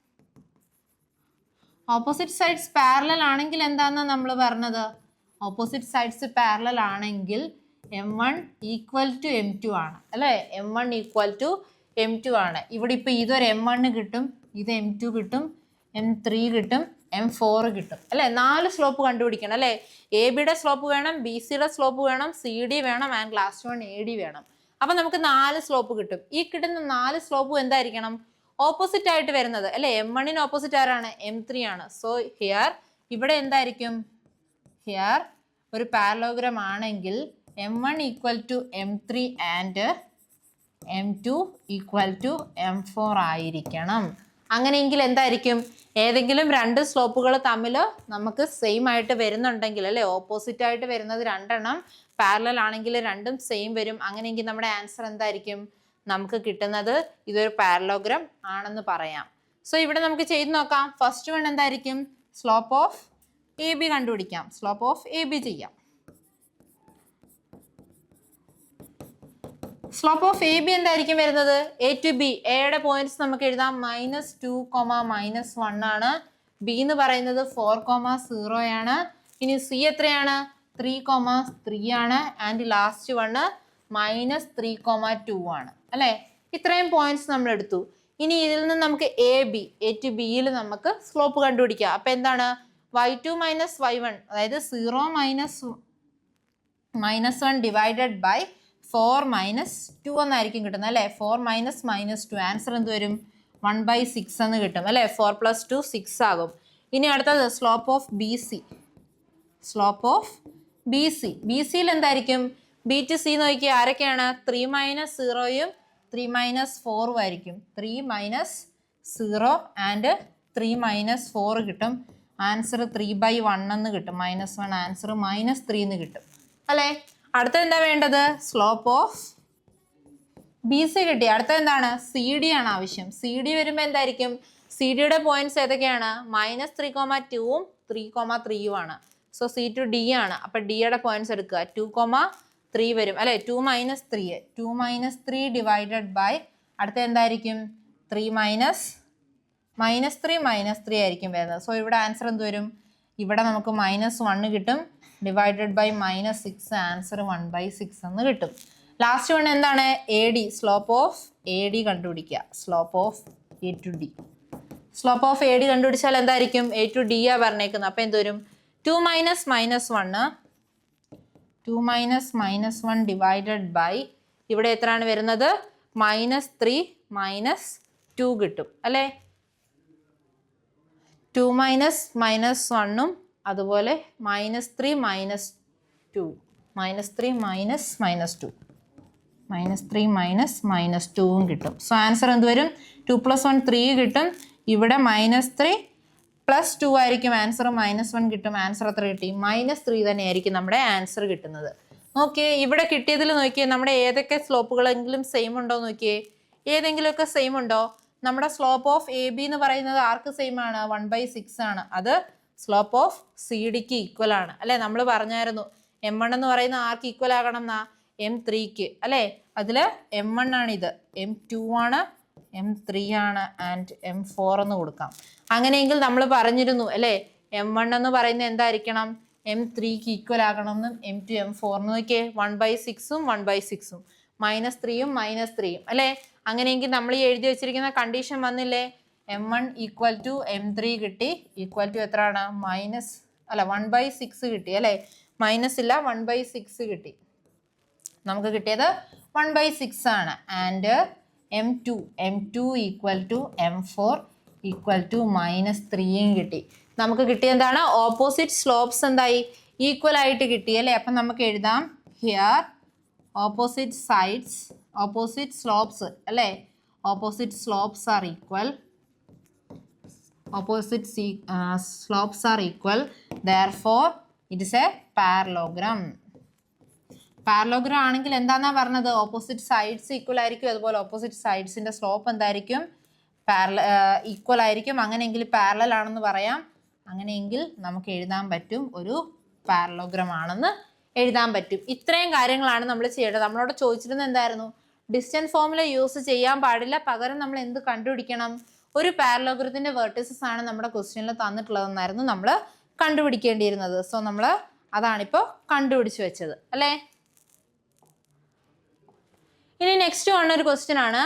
ഓപ്പോസിറ്റ് സൈഡ്സ് പാരലൽ ആണെങ്കിൽ എന്താണെന്ന് നമ്മൾ പറഞ്ഞത്? ഓപ്പോസിറ്റ് സൈഡ്സ് പാരലൽ ആണെങ്കിൽ M1 ഈക്വൽ ടു M2 ആണ് അല്ലേ? M1 ഈക്വൽ ടു M2 ആണ്. ഇവിടെ ഇപ്പൊ ഇതൊരു M1 കിട്ടും, ഇത് M2 കിട്ടും, M3 കിട്ടും, M4 കിട്ടും അല്ലേ? 4 സ്ലോപ്പ് കണ്ടുപിടിക്കണം അല്ലേ? ABയുടെ സ്ലോപ്പ് വേണം, BCയുടെ സ്ലോപ്പ് വേണം, CD വേണം ആൻഡ് ലാസ്റ്റ് വൺ AD വേണം. അപ്പൊ നമുക്ക് 4 സ്ലോപ്പ് കിട്ടും. ഈ കിട്ടുന്ന 4 സ്ലോപ്പും എന്തായിരിക്കണം? ഓപ്പോസിറ്റ് ആയിട്ട് വരുന്നത് അല്ലേ? M1ന് ഓപ്പോസിറ്റ് ആരാണ്? M3 ആണ്. സോ ഹിയർ ഇവിടെ എന്തായിരിക്കും? ഹിയർ ഒരു പാരലോഗ്രാം ആണെങ്കിൽ M1 equal to M3 and M2 equal to M4 ആയിരിക്കണം. അങ്ങനെയെങ്കിൽ എന്തായിരിക്കും? ഏതെങ്കിലും 2 സ്ലോപ്പുകൾ തമ്മിൽ നമുക്ക് സെയിം ആയിട്ട് വരുന്നുണ്ടെങ്കിൽ അല്ലേ? ഓപ്പോസിറ്റ് ആയിട്ട് വരുന്നത് 2 എണ്ണം പാരലൽ ആണെങ്കിൽ രണ്ടും സെയിം വരും. അങ്ങനെയെങ്കിൽ നമ്മുടെ ആൻസർ എന്തായിരിക്കും? നമുക്ക് കിട്ടുന്നത് ഇതൊരു പാരലോഗ്രാം ആണെന്ന് പറയാം. സോ ഇവിടെ നമുക്ക് ചെയ്ത് നോക്കാം. ഫസ്റ്റ് വൺ എന്തായിരിക്കും? സ്ലോപ്പ് ഓഫ് AB കണ്ടുപിടിക്കാം. സ്ലോപ്പ് ഓഫ് AB ചെയ്യാം. സ്ലോപ്പ് ഓഫ് AB എന്തായിരിക്കും വരുന്നത്? A to B. എയുടെ പോയിന്റ്സ് നമുക്ക് എഴുതാം -2, -1 ആണ്. B എന്ന് പറയുന്നത് 4,0 ആണ്. ഇനി C എത്രയാണ്? 3,3 ആണ്. ആൻഡ് ലാസ്റ്റ് വണ് -3,2 ആണ് അല്ലേ? ഇത്രയും പോയിന്റ്സ് നമ്മൾ എടുത്തു. ഇനി ഇതിൽ നിന്ന് നമുക്ക് A to Bയിൽ നമുക്ക് സ്ലോപ്പ് കണ്ടുപിടിക്കാം. അപ്പൊ എന്താണ്? y2 മൈനസ് y1 അതായത് 0 മൈനസ് 1 ഡിവൈഡഡ് ബൈ 4 -2 എന്നായിരിക്കും കിട്ടുന്നത് അല്ലേ? 4 -2 ആൻസർ എന്ത് വരും? 1/6 എന്ന് കിട്ടും അല്ലേ? 4 + 2 6 ആകും. ഇനി അടുത്തത് slope of BC. Slope of BCയിൽ എന്തായിരിക്കും? B to C നോക്കിയാൽ ആരൊക്കെയാണ്? 3 - 0യും 3 - 4ഉം ആയിരിക്കും. 3 - 0 ആൻഡ് 3 - 4 കിട്ടും. ആൻസർ 3/1 എന്ന് കിട്ടും. -1 ആൻസർ -3 എന്ന് കിട്ടും അല്ലേ? അടുത്ത എന്താ വേണ്ടത്? സ്ലോപ്പ് ഓഫ് BC കിട്ടി. അടുത്ത എന്താണ്? CD ആണ് ആവശ്യം. CD വരുമ്പോൾ എന്തായിരിക്കും? CDയുടെ പോയിന്റ്സ് ഏതൊക്കെയാണ്? -3,2ഉം 3,3ഉം ആണ്. സോ C to D ആണ്. അപ്പൊ Dയുടെ പോയിന്റ്സ് എടുക്കുക. 2,3 വരും അല്ലെ? 2 - 3 ഡിവൈഡഡ് ബൈ അടുത്ത എന്തായിരിക്കും? 3 -3 ആയിരിക്കും വരുന്നത്. സോ ഇവിടെ ആൻസർ എന്ത് വരും? ഇവിടെ നമുക്ക് -1 കിട്ടും ഡിവൈഡഡ് ബൈ -6 ആൻസർ 1/6 എന്ന് കിട്ടും. ലാസ്റ്റ് വൺ എന്താണ്? AD. സ്ലോപ്പ് ഓഫ് AD കണ്ടുപിടിക്കുക. Slope of A to D. Slope of AD കണ്ടുപിടിച്ചാൽ എന്തായിരിക്കും? A to D ആ പറഞ്ഞേക്കുന്നത്. അപ്പൊ എന്ത് വരും? 2 - -1 ഡിവൈഡഡ് ബൈ ഇവിടെ എത്രയാണ് വരുന്നത്? -3 - 2 കിട്ടും അല്ലേ? 2 - -1ഉം അതുപോലെ -3 - -2 -3 കിട്ടും. സോ ആൻസർ എന്ത് വരും? 2 + 1 3 കിട്ടും. ഇവിടെ -3 + 2 ആയിരിക്കും ആൻസർ. -1 കിട്ടും. ആൻസർ എത്ര കിട്ടി? -3 തന്നെയായിരിക്കും നമ്മുടെ ആൻസർ കിട്ടുന്നത്. ഓക്കെ, ഇവിടെ കിട്ടിയതിൽ നോക്കിയേ നമ്മുടെ ഏതൊക്കെ സ്ലോപ്പുകളെങ്കിലും സെയിം ഉണ്ടോ നോക്കിയേ. ഏതെങ്കിലുമൊക്കെ സെയിം ഉണ്ടോ? നമ്മുടെ സ്ലോപ്പ് ഓഫ് AB എന്ന് പറയുന്നത് ആർക്ക് സെയിം ആണ്? 1/6 ആണ്. അത് സ്ലോപ്പ് ഓഫ് സി ഡിക്ക് ഈക്വൽ ആണ് അല്ലേ. നമ്മൾ പറഞ്ഞായിരുന്നു M1 എന്ന് പറയുന്ന ആർക്ക് ഈക്വൽ ആകണം എന്നാ M3ക്ക് അല്ലേ. അതിൽ M1 ആണ്, ഇത് M2 ആണ്, M3 ആണ് ആൻഡ് M4 എന്ന് കൊടുക്കാം. അങ്ങനെയെങ്കിൽ നമ്മൾ പറഞ്ഞിരുന്നു അല്ലേ M1 എന്ന് പറയുന്നത് എന്തായിരിക്കണം, M3ക്ക് ഈക്വൽ ആകണം എന്നും M2 M4 എന്ന് നോക്കിയേ 1/6ഉം 1/6ഉം -3യും -3യും അല്ലേ. അങ്ങനെയെങ്കിൽ നമ്മൾ ഈ എഴുതി വെച്ചിരിക്കുന്ന കണ്ടീഷൻ വന്നില്ലേ, M1 ഈക്വൽ ടു M3 കിട്ടി, ഈക്വൽ ടു എത്രയാണ് 1/6 കിട്ടി അല്ലേ. മൈനസ് ഇല്ല, 1/6 കിട്ടി. നമുക്ക് കിട്ടിയത് 1/6 ആണ്. And M2 equal to M4 equal to -3യും കിട്ടി. നമുക്ക് കിട്ടിയ എന്താണ്, ഓപ്പോസിറ്റ് സ്ലോപ്സ് എന്തായി ഈക്വൽ ആയിട്ട് കിട്ടി അല്ലേ. അപ്പം നമുക്ക് എഴുതാം here opposite sides, opposite slopes അല്ലേ, opposite slopes are equal, opposite slopes are equal, therefore it is a parallelogram. Parallelogram ആണെങ്കിൽ എന്താന്നാ പറഞ്ഞത്, ഓപ്പോസിറ്റ് സൈഡ്സ് ഈക്വൽ ആയിരിക്കും, അതുപോലെ ഓപ്പോസിറ്റ് സൈഡ്സിന്റെ സ്ലോപ്പ് എന്തായിരിക്കും ഈക്വൽ ആയിരിക്കും. അങ്ങനെയെങ്കിൽ പാരലൽ ആണെന്ന് പറയാം. അങ്ങനെയെങ്കിൽ നമുക്ക് എഴുതാൻ പറ്റും ഒരു പാരലോഗ്രാം ആണെന്ന് എഴുതാൻ പറ്റും. ഇത്രയും കാര്യങ്ങളാണ് നമ്മൾ ചെയ്യേണ്ടത്. നമ്മളോട് ചോദിച്ചിരുന്നത് എന്തായിരുന്നു, ഡിസ്റ്റൻസ് ഫോർമുല യൂസ് ചെയ്യാൻ പാടില്ല, പകരം നമ്മൾ എന്ത് കണ്ടുപിടിക്കണം, ഒരു പാരലോഗ്രത്തിന്റെ വെർട്ടിസസ് ആണ് നമ്മുടെ ക്വസ്റ്റ്യനിൽ തന്നിട്ടുള്ളതെന്നായിരുന്നു നമ്മൾ കണ്ടുപിടിക്കേണ്ടിയിരുന്നത്. സോ നമ്മൾ അതാണിപ്പോൾ കണ്ടുപിടിച്ച് വെച്ചത് അല്ലേ. ഇനി നെക്സ്റ്റ് വന്ന ഒരു ക്വസ്റ്റ്യൻ ആണ്,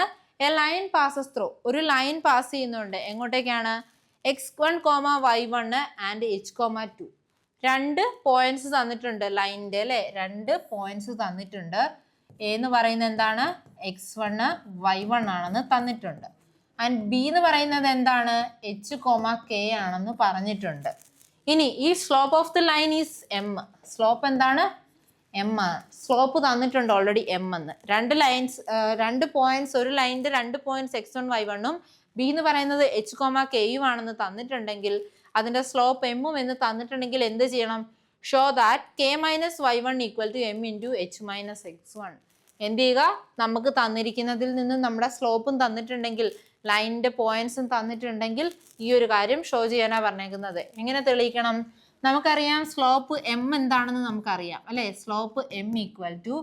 എ ലൈൻ പാസസ് ത്രൂ, ഒരു ലൈൻ പാസ് ചെയ്യുന്നുണ്ട് എങ്ങോട്ടേക്കാണ്, x1, y1 and h,2. 2 points തന്നിട്ടുണ്ട് ലൈനിന്റെ അല്ലേ, 2 പോയിന്റ്സ് തന്നിട്ടുണ്ട്. എ എന്ന് പറയുന്നത് എന്താണ്, x1 y1 ആണെന്ന് തന്നിട്ടുണ്ട്. ആൻഡ് ബി എന്ന് പറയുന്നത് എന്താണ്, h,k ആണെന്ന് പറഞ്ഞിട്ടുണ്ട്. ഇനി ഈ slope of the line is m. Slope എന്താണ്, m. സ്ലോപ്പ് തന്നിട്ടുണ്ട് ഓൾറെഡി m എന്ന്. 2 പോയിന്റ്സ്, ഒരു ലൈനിന്റെ 2 പോയിന്റ്സ് x1 y1ഉം ബി എന്ന് പറയുന്നത് h,k ആണെന്ന് തന്നിട്ടുണ്ടെങ്കിൽ, അതിന്റെ സ്ലോപ്പ് m എന്ന് തന്നിട്ടുണ്ടെങ്കിൽ എന്ത് ചെയ്യണം, show that k - y1 equal to m into h - x1. എന്ത് ചെയ്യുക, നമുക്ക് തന്നിരിക്കുന്നതിൽ നിന്ന് നമ്മുടെ സ്ലോപ്പും തന്നിട്ടുണ്ടെങ്കിൽ, ലൈനിന്റെ പോയിന്റ്സും തന്നിട്ടുണ്ടെങ്കിൽ ഈ ഒരു കാര്യം ഷോ ചെയ്യാനാ പറഞ്ഞേക്കുന്നത്. എങ്ങനെ തെളിയിക്കണം, നമുക്കറിയാം സ്ലോപ്പ് m എന്താണെന്ന് നമുക്കറിയാം അല്ലേ. സ്ലോപ്പ് m ഈക്വൽ ടു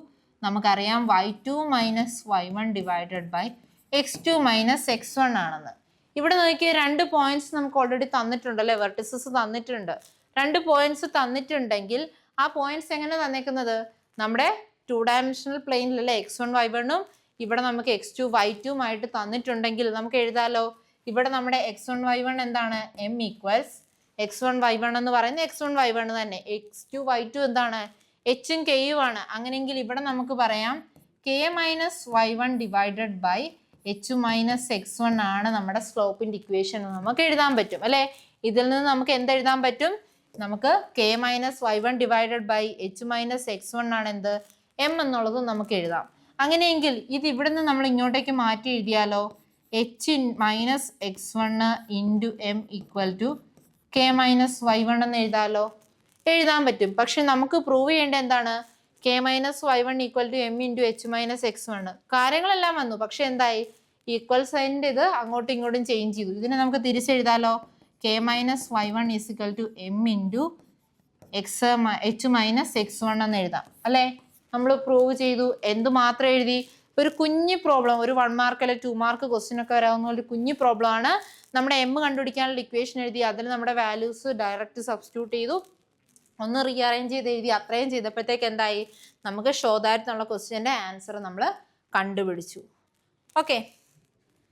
നമുക്കറിയാം y2 - y1 divided by x2 - x1 ആണെന്ന്. ഇവിടെ നോക്കിയാൽ 2 പോയിന്റ്സ് നമുക്ക് ഓൾറെഡി തന്നിട്ടുണ്ട് അല്ലേ, വെർട്ടിസസ് തന്നിട്ടുണ്ട്. 2 പോയിന്റ്സ് തന്നിട്ടുണ്ടെങ്കിൽ ആ പോയിന്റ്സ് എങ്ങനെ തന്നേക്കുന്നത്, നമ്മുടെ 2 ഡയമെൻഷണൽ പ്ലെയിനിൽ അല്ലേ x1 y1ഉം ഇവിടെ നമുക്ക് x2 y2 ആയിട്ട് തന്നിട്ടുണ്ടെങ്കിൽ നമുക്ക് എഴുതാലോ, ഇവിടെ നമ്മുടെ x1 y1 എന്താണ്, m ഈക്വൽസ് x1 y1 എന്ന് പറയുന്നത് x1 y1 തന്നെ, x2 y2 എന്താണ് hഉം kയും ആണ്. അങ്ങനെയെങ്കിൽ ഇവിടെ നമുക്ക് പറയാം k - y1 divided by h - x1 ആണ് നമ്മുടെ സ്ലോപ്പിന്റെ ഇക്വേഷൻ നമുക്ക് എഴുതാൻ പറ്റും അല്ലേ. ഇതിൽ നിന്ന് നമുക്ക് എന്തെഴുതാൻ പറ്റും, നമുക്ക് k - y1 divided by h - x1 ആണ് എന്ത്, m എന്നുള്ളത് നമുക്ക് എഴുതാം. അങ്ങനെയെങ്കിൽ ഇത് ഇവിടെ നിന്ന് നമ്മൾ ഇങ്ങോട്ടേക്ക് മാറ്റി എഴുതിയാലോ, h - x1 into m equal to k - y1 എന്ന് എഴുതാലോ, എഴുതാൻ പറ്റും. പക്ഷെ നമുക്ക് പ്രൂവ് ചെയ്യേണ്ട എന്താണ്, k - y1 equal to m into h - x1. കാര്യങ്ങളെല്ലാം വന്നു, പക്ഷെ എന്തായി, ഈക്വൽ സൈനിൻ്റെ ഇത് അങ്ങോട്ടും ഇങ്ങോട്ടും ചേഞ്ച് ചെയ്തു. ഇതിനെ നമുക്ക് തിരിച്ചെഴുതാലോ, k - y1 is equal to m into h - x1 എന്ന് എഴുതാം അല്ലേ. നമ്മൾ പ്രൂവ് ചെയ്തു. എന്ത് മാത്രം എഴുതി, ഒരു കുഞ്ഞു പ്രോബ്ലം, ഒരു 1 മാർക്ക് അല്ലെ 2 മാർക്ക് ക്വസ്റ്റ്യൻ ഒക്കെ വരാവുന്ന ഒരു കുഞ്ഞു പ്രോബ്ലം ആണ്. നമ്മുടെ m കണ്ടുപിടിക്കാനുള്ള ഇക്വേഷൻ എഴുതി, അതിൽ നമ്മുടെ വാല്യൂസ് ഡയറക്റ്റ് സബ്സ്റ്റിറ്റ്യൂട്ട് ചെയ്തു, ഒന്ന് റീഅറേഞ്ച് ചെയ്ത് എഴുതി. അത്രയും ചെയ്തപ്പോഴത്തേക്ക് എന്തായി, നമുക്ക് ഷോ ദാറ്റ് എന്നുള്ള ക്വസ്റ്റ്യൻ്റെ ആൻസർ നമ്മൾ കണ്ടുപിടിച്ചു. ഓക്കെ.